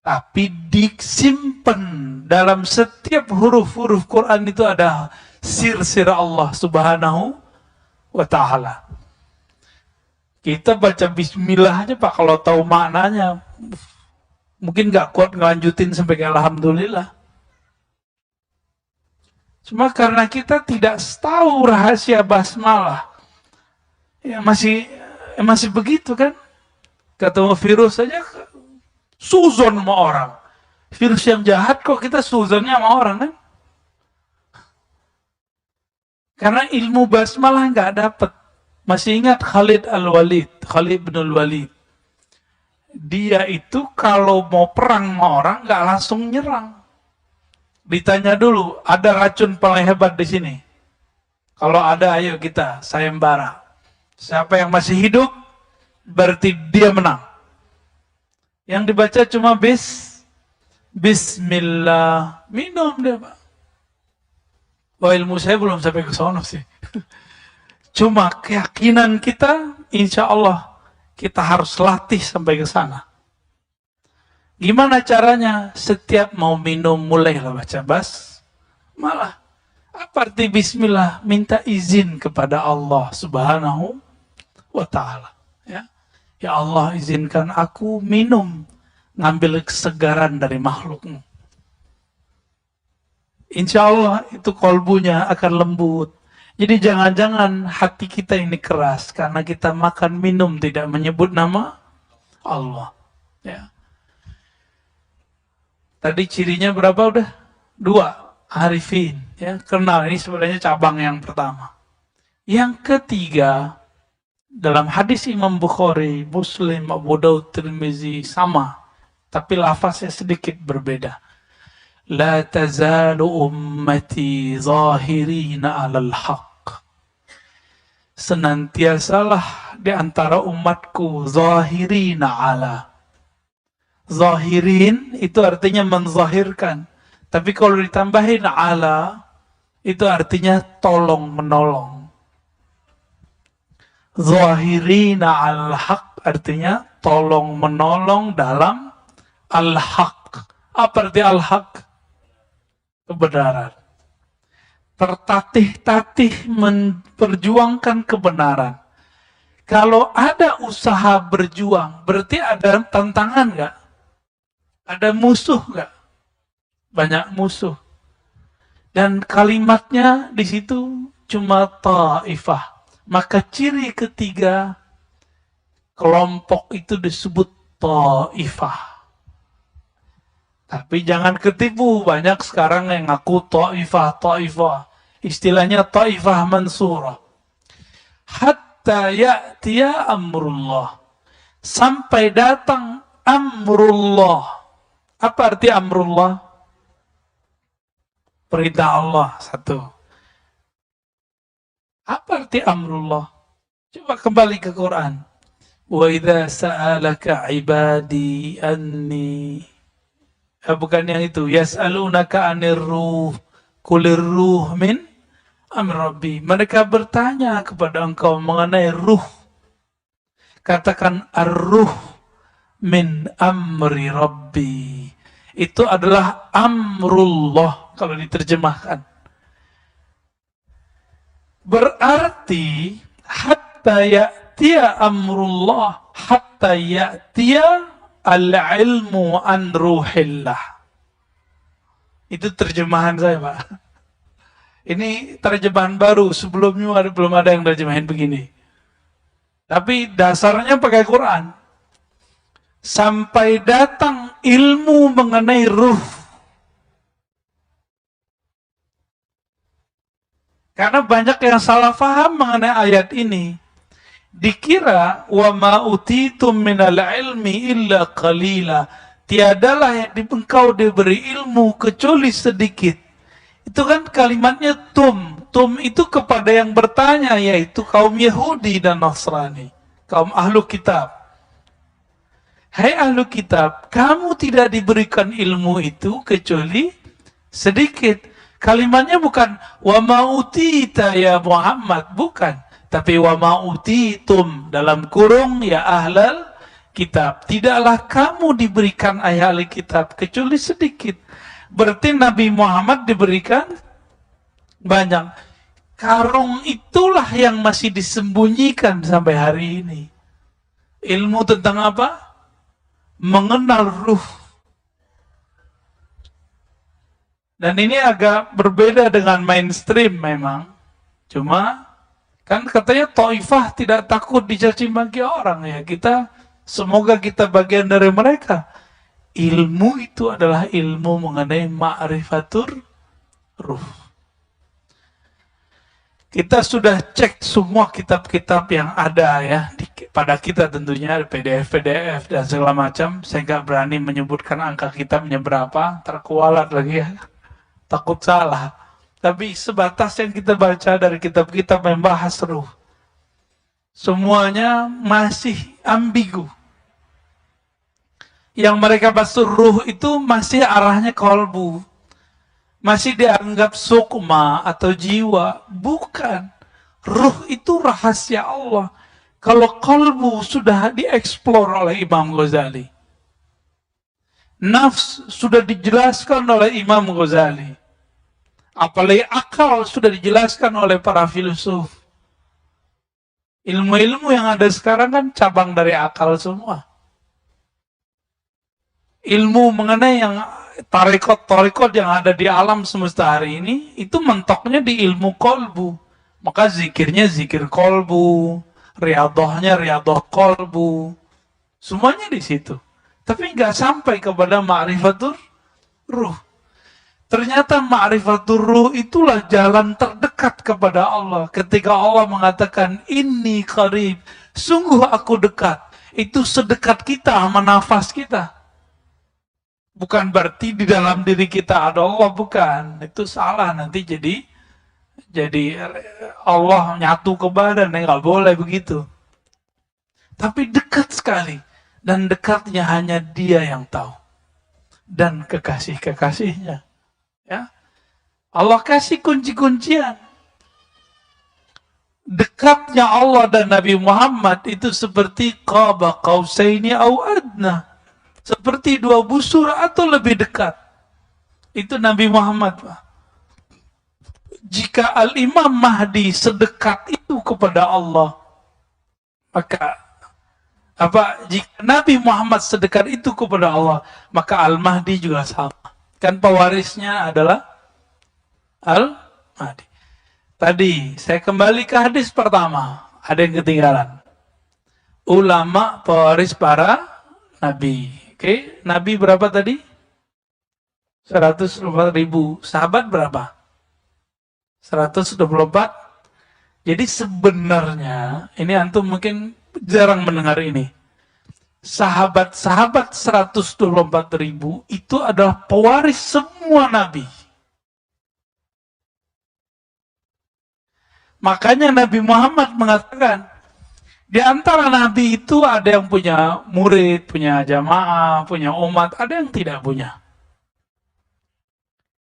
tapi disimpan dalam setiap huruf-huruf Quran itu ada sir-sir Allah Subhanahu wa Ta'ala. Kita baca Bismillah aja Pak, kalau tahu maknanya. Mungkin gak kuat ngelanjutin sampai ke Alhamdulillah. Cuma karena kita tidak tahu rahasia basmalah. Ya masih begitu kan. Ketemu virus saja suzon sama orang. Virus yang jahat kok kita suzonnya sama orang kan. Karena ilmu basmalah gak dapat. Masih ingat Khalid bin Al-Walid. Dia itu kalau mau perang sama orang nggak langsung nyerang. Ditanya dulu, ada racun paling hebat di sini? Kalau ada, ayo kita sayembara. Siapa yang masih hidup, berarti dia menang. Yang dibaca cuma Bismillah, minum dia Pak. Wah ilmu saya belum sampai ke sana sih. Cuma keyakinan kita, insya Allah kita harus latih sampai ke sana. Gimana caranya? Setiap mau minum mulailah baca malah. Apa arti bismillah? Minta izin kepada Allah Subhanahu wa Ta'ala. Ya Allah izinkan aku minum, ngambil kesegaran dari makhlukmu. Insya Allah itu kolbunya akan lembut. Jadi jangan-jangan hati kita ini keras karena kita makan minum tidak menyebut nama Allah. Ya. Tadi cirinya berapa udah? 2, arifin. Ya, kenal ini sebenarnya cabang yang pertama. Yang ketiga, dalam hadis Imam Bukhari, Muslim, Abu Daud, Tirmizi sama, tapi lafaznya sedikit berbeda. La tazalu ummati zahirina 'alal haqq. senantiasalah di antara umatku zahirina ala. Zahirin itu artinya menzahirkan. Tapi kalau ditambahin ala, itu artinya tolong menolong. Zahirina al-haq artinya tolong menolong dalam al-haq. Apa arti al-haq? Kebenaran. Tertatih-tatih memperjuangkan kebenaran. Kalau ada usaha berjuang, berarti ada tantangan nggak? Ada musuh nggak? Banyak musuh. Dan kalimatnya di situ cuma ta'ifah. Maka ciri ketiga kelompok itu disebut ta'ifah. Tapi jangan ketipu, banyak sekarang yang ngaku ta'ifah. Istilahnya ta'ifah mansurah. Hatta ya'tiya amrullah. Sampai datang amrullah. Apa arti amrullah? Perintah Allah, satu. Apa arti amrullah? Coba kembali ke Quran. Wa idza sa'alaka ibadi anni. Bukan yang itu. Yas'alunaka 'anir ruh. Qulir ruh min amri rabbi. Mereka bertanya kepada engkau mengenai ruh. Katakan ar-ruh min amri rabbi. Itu adalah amrullah kalau diterjemahkan. Berarti hatta ya'tiya amrullah, hatta ya'tiya al-ilmu an ruhillah. Itu terjemahan saya, Pak. Ini terjemahan baru, sebelumnya belum ada yang terjemahin begini. Tapi dasarnya pakai Quran. Sampai datang ilmu mengenai ruh. Karena banyak yang salah faham mengenai ayat ini. Dikira wa ma utitum minal ilmi illa qalila. Tiadalah yang engkau diberi ilmu kecuali sedikit. Itu kan kalimatnya tum. Tum itu kepada yang bertanya, yaitu kaum Yahudi dan Nasrani. Kaum ahlu kitab. Hai ahlu kitab, kamu tidak diberikan ilmu itu kecuali sedikit. Kalimatnya bukan wa ma'utita ya Muhammad, bukan. Tapi wa ma'utitum dalam kurung ya ahlal kitab. Tidaklah kamu diberikan ahli kitab kecuali sedikit. Berarti Nabi Muhammad diberikan banyak. Karung itulah yang masih disembunyikan sampai hari ini. Ilmu tentang apa? Mengenal ruh. Dan ini agak berbeda dengan mainstream memang. Cuma kan katanya Taifah tidak takut dicaci maki orang ya. Semoga kita bagian dari mereka. Ilmu itu adalah ilmu mengenai ma'rifatur ruh. Kita sudah cek semua kitab-kitab yang ada ya pada kita, tentunya PDF dan segala macam. Saya nggak berani menyebutkan angka kitabnya berapa, terkualat lagi ya, takut salah. Tapi sebatas yang kita baca dari kitab-kitab membahas ruh, semuanya masih ambigu. Yang mereka bahas ruh itu masih arahnya kolbu. Masih dianggap sukma atau jiwa. Bukan. Ruh itu rahasia Allah. Kalau kolbu sudah dieksplor oleh Imam Ghazali. Nafs sudah dijelaskan oleh Imam Ghazali. Apalagi akal sudah dijelaskan oleh para filsuf. Ilmu-ilmu yang ada sekarang kan cabang dari akal semua. Ilmu mengenai yang tarikot yang ada di alam semesta hari ini, itu mentoknya di ilmu kolbu. Maka zikirnya zikir kolbu, riadohnya riadoh kolbu. Semuanya di situ. Tapi nggak sampai kepada ma'rifatur ruh. Ternyata ma'rifatur ruh itulah jalan terdekat kepada Allah. Ketika Allah mengatakan, inni qarib, sungguh aku dekat. Itu sedekat kita sama nafas kita. Bukan berarti di dalam diri kita ada Allah, bukan. Itu salah, nanti jadi Jadi Allah nyatu ke badan, nggak boleh begitu. Tapi dekat sekali, dan dekatnya hanya Dia yang tahu, dan kekasih-kekasihnya. Ya, Allah kasih kunci-kuncian. Dekatnya Allah dan Nabi Muhammad itu seperti qaba qausaini au adna, seperti dua busur atau lebih dekat. Itu Nabi Muhammad, Pak. Jika Al-Imam Mahdi sedekat itu kepada Allah, maka jika Nabi Muhammad sedekat itu kepada Allah, maka Al-Mahdi juga sama. Kan pewarisnya adalah Al-Mahdi. Tadi saya kembali ke hadis pertama, ada yang ketinggalan. Ulama pewaris para nabi. Oke, nabi berapa tadi? 124.000. Sahabat berapa? 124. Jadi sebenarnya, ini antum mungkin jarang mendengar ini. Sahabat-sahabat 124.000 itu adalah pewaris semua nabi. Makanya Nabi Muhammad mengatakan, di antara nabi itu ada yang punya murid, punya jamaah, punya umat, ada yang tidak punya.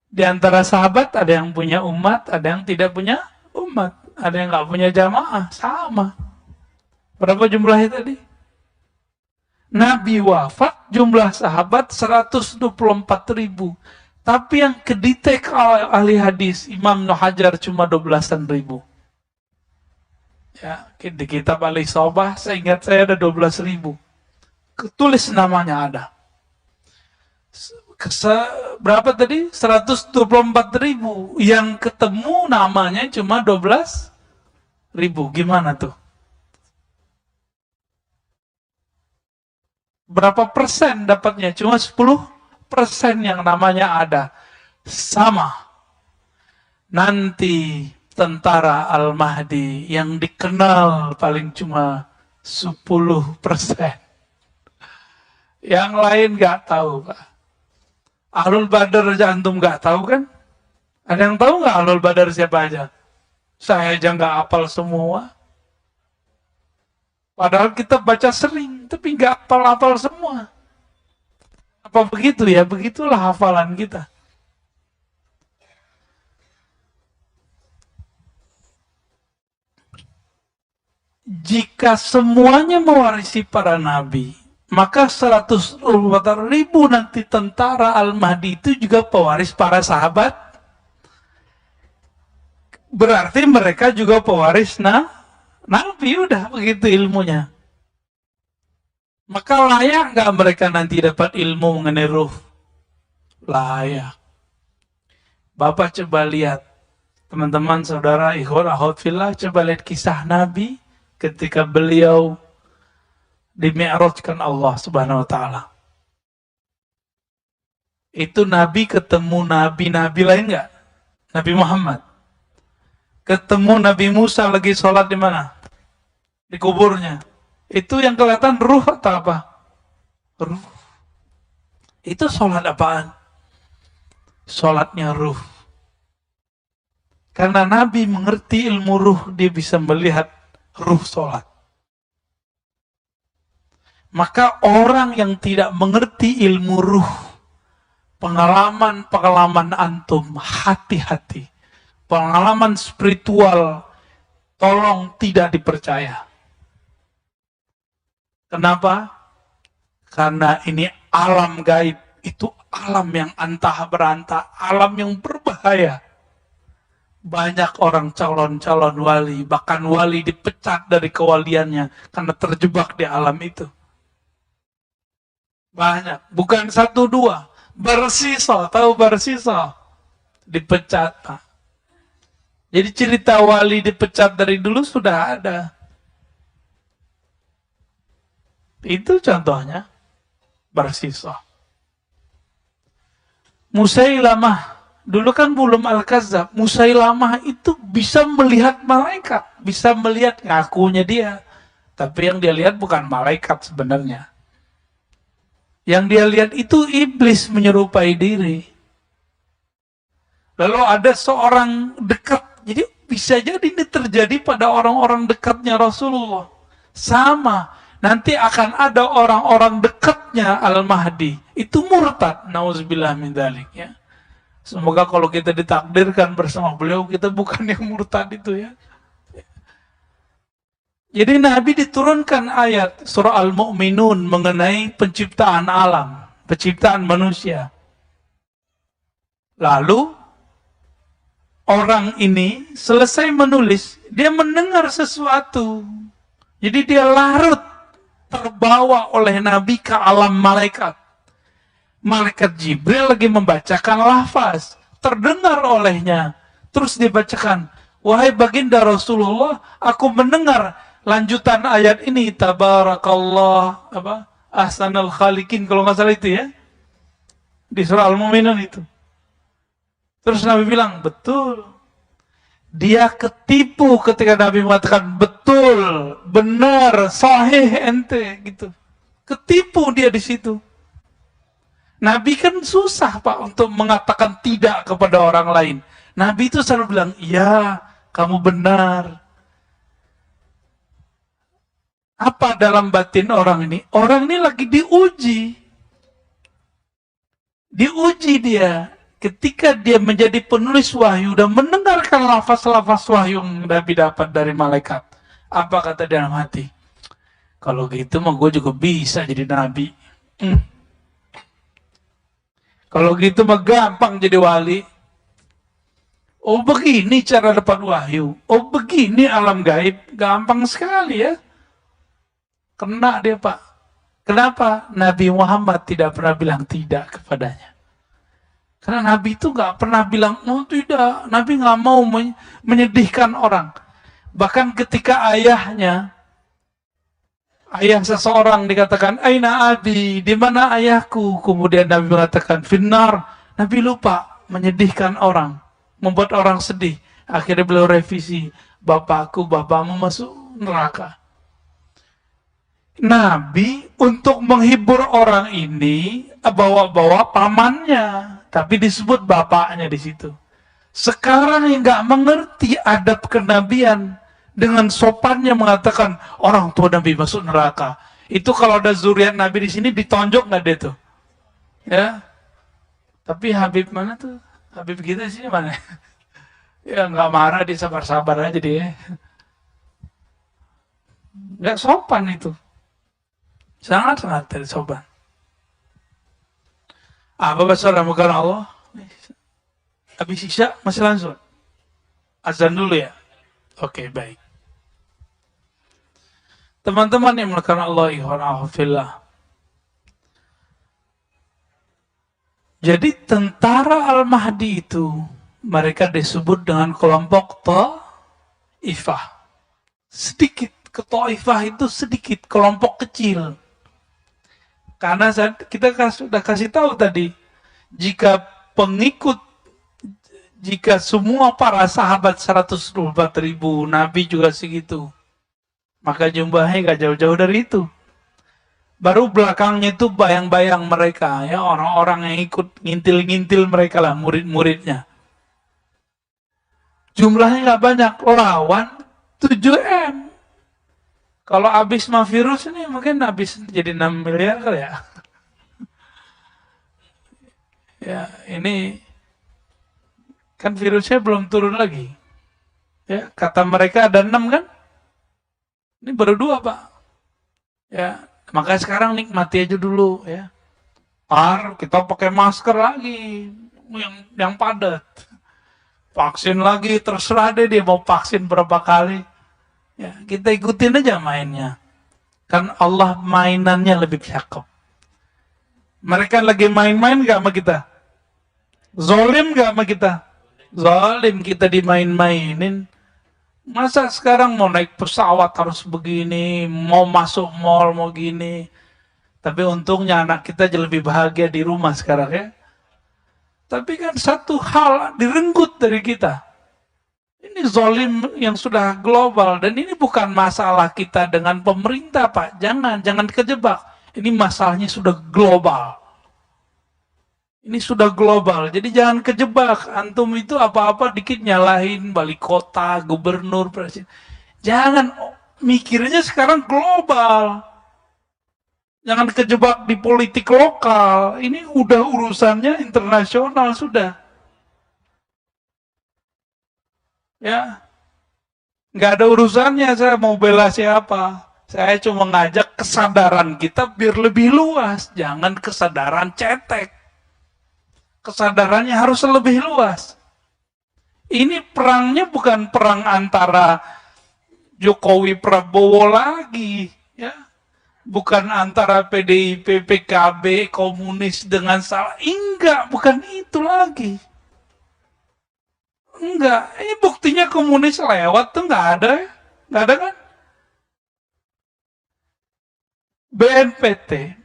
Di antara sahabat ada yang punya umat, ada yang tidak punya umat, ada yang nggak punya jamaah, sama. Berapa jumlahnya tadi? Nabi wafat, jumlah sahabat 124.000. Tapi yang kedetek ahli hadis Imam Ibnu Hajar cuma 12.000. Ya, di kitab Al-Isobah, saya ingat saya ada 12.000. Tulis namanya ada. Berapa tadi? 124.000. Yang ketemu namanya cuma 12.000. Gimana tuh? Berapa persen dapatnya? Cuma 10% yang namanya ada. Sama. Nanti tentara Al-Mahdi yang dikenal paling cuma 10%. Yang lain nggak tahu, Pak. Ahlul Badar aja antum nggak tahu kan? Ada yang tahu nggak Ahlul Badar siapa aja? Saya aja nggak hafal semua. Padahal kita baca sering, tapi nggak hafal-hafal semua. Apa begitu ya? Begitulah hafalan kita. Jika semuanya mewarisi para nabi, maka 124.000 nanti tentara Al-Mahdi itu juga pewaris para sahabat. Berarti mereka juga pewaris nabi, udah begitu ilmunya. Maka layak nggak mereka nanti dapat ilmu mengenai ruh? Layak. Bapak coba lihat, teman-teman, saudara, ikhwan, akhwat fillah, coba lihat kisah Nabi ketika beliau dimi'rajkan Allah Subhanahu wa taala. Itu Nabi ketemu nabi-nabi lain enggak? Nabi Muhammad. Ketemu Nabi Musa lagi sholat di mana? Di kuburnya. Itu yang kelihatan ruh atau apa? Ruh. Itu sholat apaan? Sholatnya ruh. Karena Nabi mengerti ilmu ruh, dia bisa melihat ruh sholat. Maka orang yang tidak mengerti ilmu ruh, pengalaman antum, hati-hati. Pengalaman spiritual, tolong tidak dipercaya. Kenapa? Karena ini alam gaib, itu alam yang antah berantah, alam yang berbahaya. Banyak orang calon-calon wali, bahkan wali dipecat dari kewaliannya karena terjebak di alam itu. Banyak, bukan satu dua. Bersisa, tahu bersisa? Dipecat, Pak. Jadi cerita wali dipecat dari dulu sudah ada. Itu contohnya bersisa. Musailamah, dulu kan belum Al-Kazzab. Musailamah itu bisa melihat malaikat, bisa melihat ngakunya dia. Tapi yang dia lihat bukan malaikat sebenarnya. Yang dia lihat itu iblis menyerupai diri. Lalu ada seorang dekat, jadi bisa jadi ini terjadi pada orang-orang dekatnya Rasulullah. Sama, nanti akan ada orang-orang dekatnya Al-Mahdi. Itu murtad, nauzubillah min dzalik ya. Semoga kalau kita ditakdirkan bersama beliau, kita bukan yang murtad itu ya. Jadi Nabi diturunkan ayat surah Al-Mu'minun mengenai penciptaan alam, penciptaan manusia. Lalu orang ini selesai menulis, dia mendengar sesuatu. Jadi dia larut, terbawa oleh Nabi ke alam malaikat. Malaikat Jibril lagi membacakan lafaz, terdengar olehnya. Terus dibacakan, wahai baginda Rasulullah, aku mendengar lanjutan ayat ini, tabarakallah ahsanal khaliqin, kalau nggak salah itu ya, di surah Al-Mu'minun itu. Terus Nabi bilang, betul. Dia ketipu ketika Nabi mengatakan, betul, benar, sahih ente, gitu. Ketipu dia di situ. Nabi kan susah Pak untuk mengatakan tidak kepada orang lain. Nabi itu selalu bilang, iya, kamu benar. Apa dalam batin orang ini? Orang ini lagi diuji. Diuji dia. Ketika dia menjadi penulis wahyu dan mendengarkan lafaz-lafaz wahyu yang Nabi dapat dari malaikat. Apa kata dia dalam hati? Kalau gitu mah gue juga bisa jadi Nabi. Kalau gitu mah gampang jadi wali. Oh begini cara dapat wahyu. Oh begini alam gaib. Gampang sekali ya. Kena dia Pak. Kenapa? Nabi Muhammad tidak pernah bilang tidak kepadanya. Karena Nabi itu nggak pernah bilang, oh tidak. Nabi nggak mau menyedihkan orang. Bahkan ketika ayah seseorang dikatakan, Aina abi, di mana ayahku? Kemudian Nabi mengatakan, finnar. Nabi lupa menyedihkan orang, membuat orang sedih. Akhirnya beliau revisi, bapakku, bapakmu masuk neraka. Nabi untuk menghibur orang ini bawa-bawa pamannya, tapi disebut bapaknya di situ. Sekarang yang nggak mengerti adab kenabian dengan sopannya mengatakan orang tua Nabi masuk neraka. Itu kalau ada zuriat Nabi di sini ditonjok nggak dia tuh? Ya. Tapi Habib mana tuh? Habib kita sih mana? Ya nggak marah, dia sabar-sabar aja dia. Nggak sopan itu. Sangat-sangat tidak sopan. Bapak saudara muka Allah. Habis isya masih langsung. Azan dulu ya. Oke, baik. Teman-teman yang melakukan Allah ihwanahufillah. Jadi tentara Al-Mahdi itu mereka disebut dengan kelompok Ta'ifah. Sedikit, Ta'ifah itu sedikit, kelompok kecil. Karena kita sudah kasih tahu tadi, jika semua para sahabat 124.000, Nabi juga segitu, maka jumlahnya gak jauh-jauh dari itu. Baru belakangnya itu bayang-bayang mereka, ya orang-orang yang ikut ngintil-ngintil mereka lah, murid-muridnya. Jumlahnya gak banyak, lawan 7M. Kalau habis mah virus ini mungkin habis jadi 6 miliar kali ya. Ya, ini kan virusnya belum turun lagi. Ya, kata mereka ada 6 kan? Ini baru 2, Pak. Ya, makanya sekarang nikmati aja dulu ya. Kita pakai masker lagi yang padat. Vaksin lagi, terserah deh dia mau vaksin berapa kali. Ya, kita ikutin aja mainnya. Kan Allah mainannya lebih cakep. Mereka lagi main-main gak sama kita? Zolim gak sama kita? Zolim, kita dimain-mainin. Masa sekarang mau naik pesawat harus begini, mau masuk mall mau gini. Tapi untungnya anak kita lebih bahagia di rumah sekarang ya. Tapi kan satu hal direnggut dari kita. Ini zolim yang sudah global, dan ini bukan masalah kita dengan pemerintah Pak. Jangan kejebak. Ini masalahnya sudah global. Ini sudah global, jadi jangan kejebak. Antum itu apa-apa dikit nyalahin wali kota, gubernur, presiden. Jangan, mikirnya sekarang global. Jangan kejebak di politik lokal. Ini udah urusannya internasional sudah. Ya, nggak ada urusannya saya mau bela siapa. Saya cuma ngajak kesadaran kita biar lebih luas. Jangan kesadaran cetek. Kesadarannya harus lebih luas. Ini perangnya bukan perang antara Jokowi Prabowo lagi, ya. Bukan antara PDIP, PKB, komunis dengan salah. Enggak, bukan itu lagi. Enggak, ini buktinya komunis lewat tuh nggak ada, ya. Nggak ada kan? BNPT,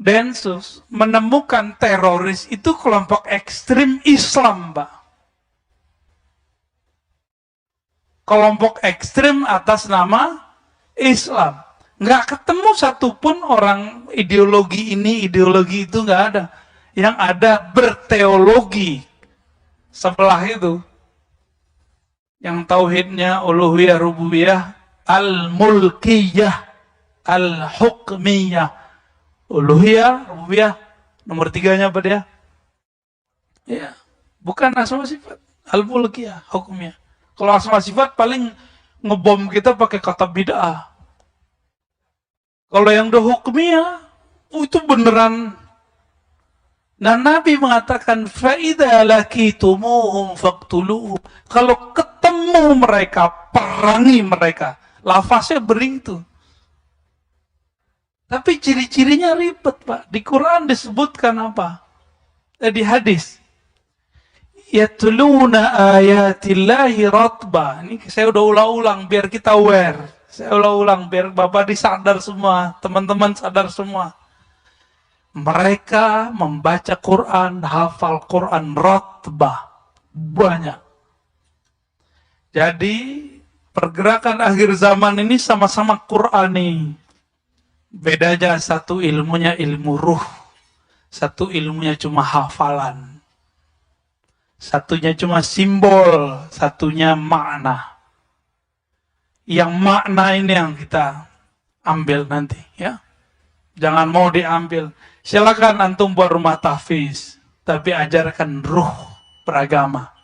Densus menemukan teroris itu kelompok ekstrim Islam, Pak. Kelompok ekstrim atas nama Islam. Nggak ketemu satupun orang ideologi ini, ideologi itu nggak ada. Yang ada berteologi sebelah itu. Yang tauhidnya uluhiyah, rububiyah, al-mulkiyah, al-hukmiyah. Uluhiyah, rububiyah, nomor 3-nya apa dia? Ya, bukan asma sifat, al-mulkiyah, hukumnya. Kalau asma sifat paling ngebom kita pakai kata bid'ah. Kalau yang udah hukmiyah, itu beneran. Dan Nabi mengatakan, فَإِذَا لَكِيتُمُوهُمْ فَاقْتُلُوهُمْ. Kalau ketemu mereka, perangi mereka. Lafaznya begitu. Tapi ciri-cirinya ribet, Pak. Di Quran disebutkan apa? Di hadis. Yatluna ayatillahi ratba. Ini saya udah ulang-ulang biar kita aware. Saya ulang-ulang biar Bapak disadar semua, teman-teman sadar semua. Mereka membaca Quran, hafal Quran ratba. Banyak. Jadi pergerakan akhir zaman ini sama-sama Qurani. Bedanya satu ilmunya ilmu ruh, satu ilmunya cuma hafalan, satunya cuma simbol, satunya makna. Yang makna ini yang kita ambil nanti, ya. Jangan mau diambil. Silakan antum buat rumah tahfiz, tapi ajarkan ruh beragama.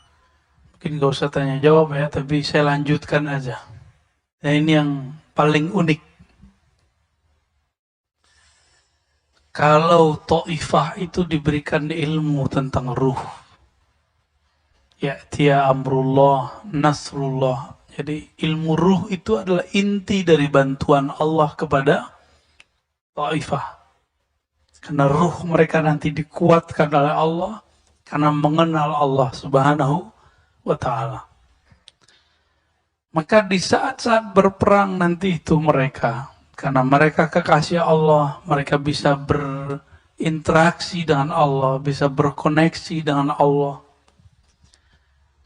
Mungkin gak usah tanya jawab ya, tapi saya lanjutkan aja. Nah, ini yang paling unik. Kalau Taifah itu diberikan ilmu tentang ruh, ya tia amrullah, nasrullah. Jadi ilmu ruh itu adalah inti dari bantuan Allah kepada Taifah. Karena ruh mereka nanti dikuatkan oleh Allah karena mengenal Allah Subhanahu wa Ta'ala. Maka di saat-saat berperang nanti itu mereka, karena mereka kekasih Allah, mereka bisa berinteraksi dengan Allah, bisa berkoneksi dengan Allah.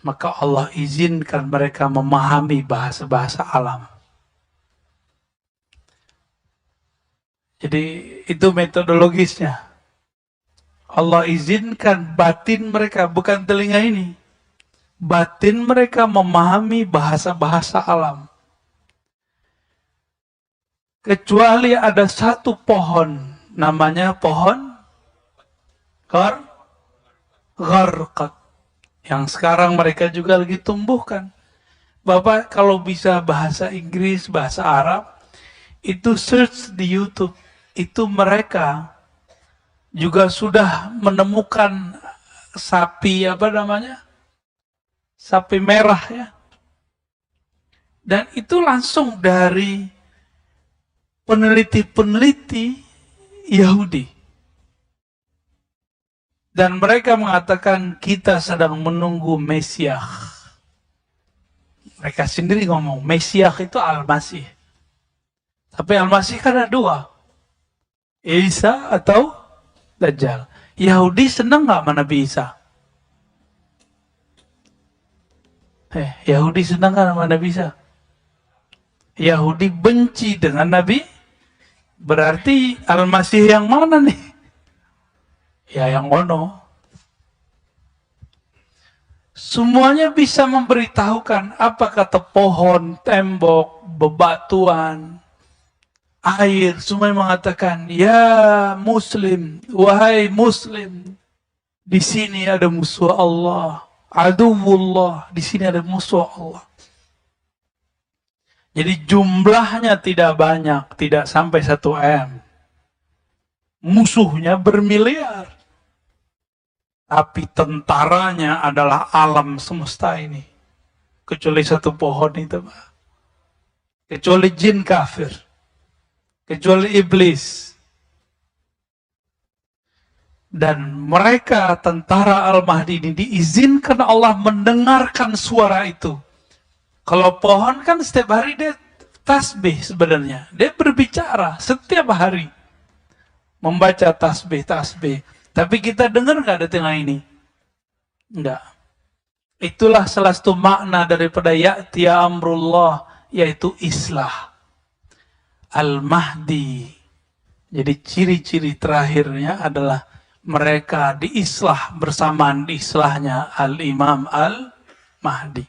Maka Allah izinkan mereka memahami bahasa-bahasa alam. Jadi itu metodologisnya. Allah izinkan batin mereka, bukan telinga ini. Batin mereka memahami bahasa-bahasa alam. Kecuali ada satu pohon, namanya pohon gharqad, yang sekarang mereka juga lagi tumbuhkan. Bapak kalau bisa bahasa Inggris, bahasa Arab, itu search di YouTube, itu mereka juga sudah menemukan sapi, apa namanya? Sapi merah ya. Dan itu langsung dari peneliti-peneliti Yahudi. Dan mereka mengatakan kita sedang menunggu Mesias. Mereka sendiri ngomong, Mesias itu Al-Masih. Tapi Al-Masih kan ada dua. Isa atau Dajjal. Yahudi senang nggak sama Nabi Isa? Yahudi senang nggak sama Nabi Isa? Yahudi benci dengan Nabi. Berarti Al-Masih yang mana nih? Ya yang ono. Semuanya bisa memberitahukan apa kata pohon, tembok, bebatuan, air. Semuanya mengatakan, ya Muslim, wahai Muslim, di sini ada musuh Allah, aduwullah, di sini ada musuh Allah. Jadi jumlahnya tidak banyak, tidak sampai 1 M. Musuhnya bermiliar. Tapi tentaranya adalah alam semesta ini. Kecuali 1 pohon itu, Pak. Kecuali jin kafir. Kecuali iblis. Dan mereka, tentara Al-Mahdi ini, diizinkan Allah mendengarkan suara itu. Kalau pohon kan setiap hari dia tasbih sebenarnya. Dia berbicara setiap hari. Membaca tasbih. Tapi kita dengar nggak di tengah ini? Enggak. Itulah salah satu makna daripada ya'ti amrullah, yaitu islah. Al-Mahdi. Jadi ciri-ciri terakhirnya adalah mereka diislah bersamaan diislahnya Al-Imam Al-Mahdi.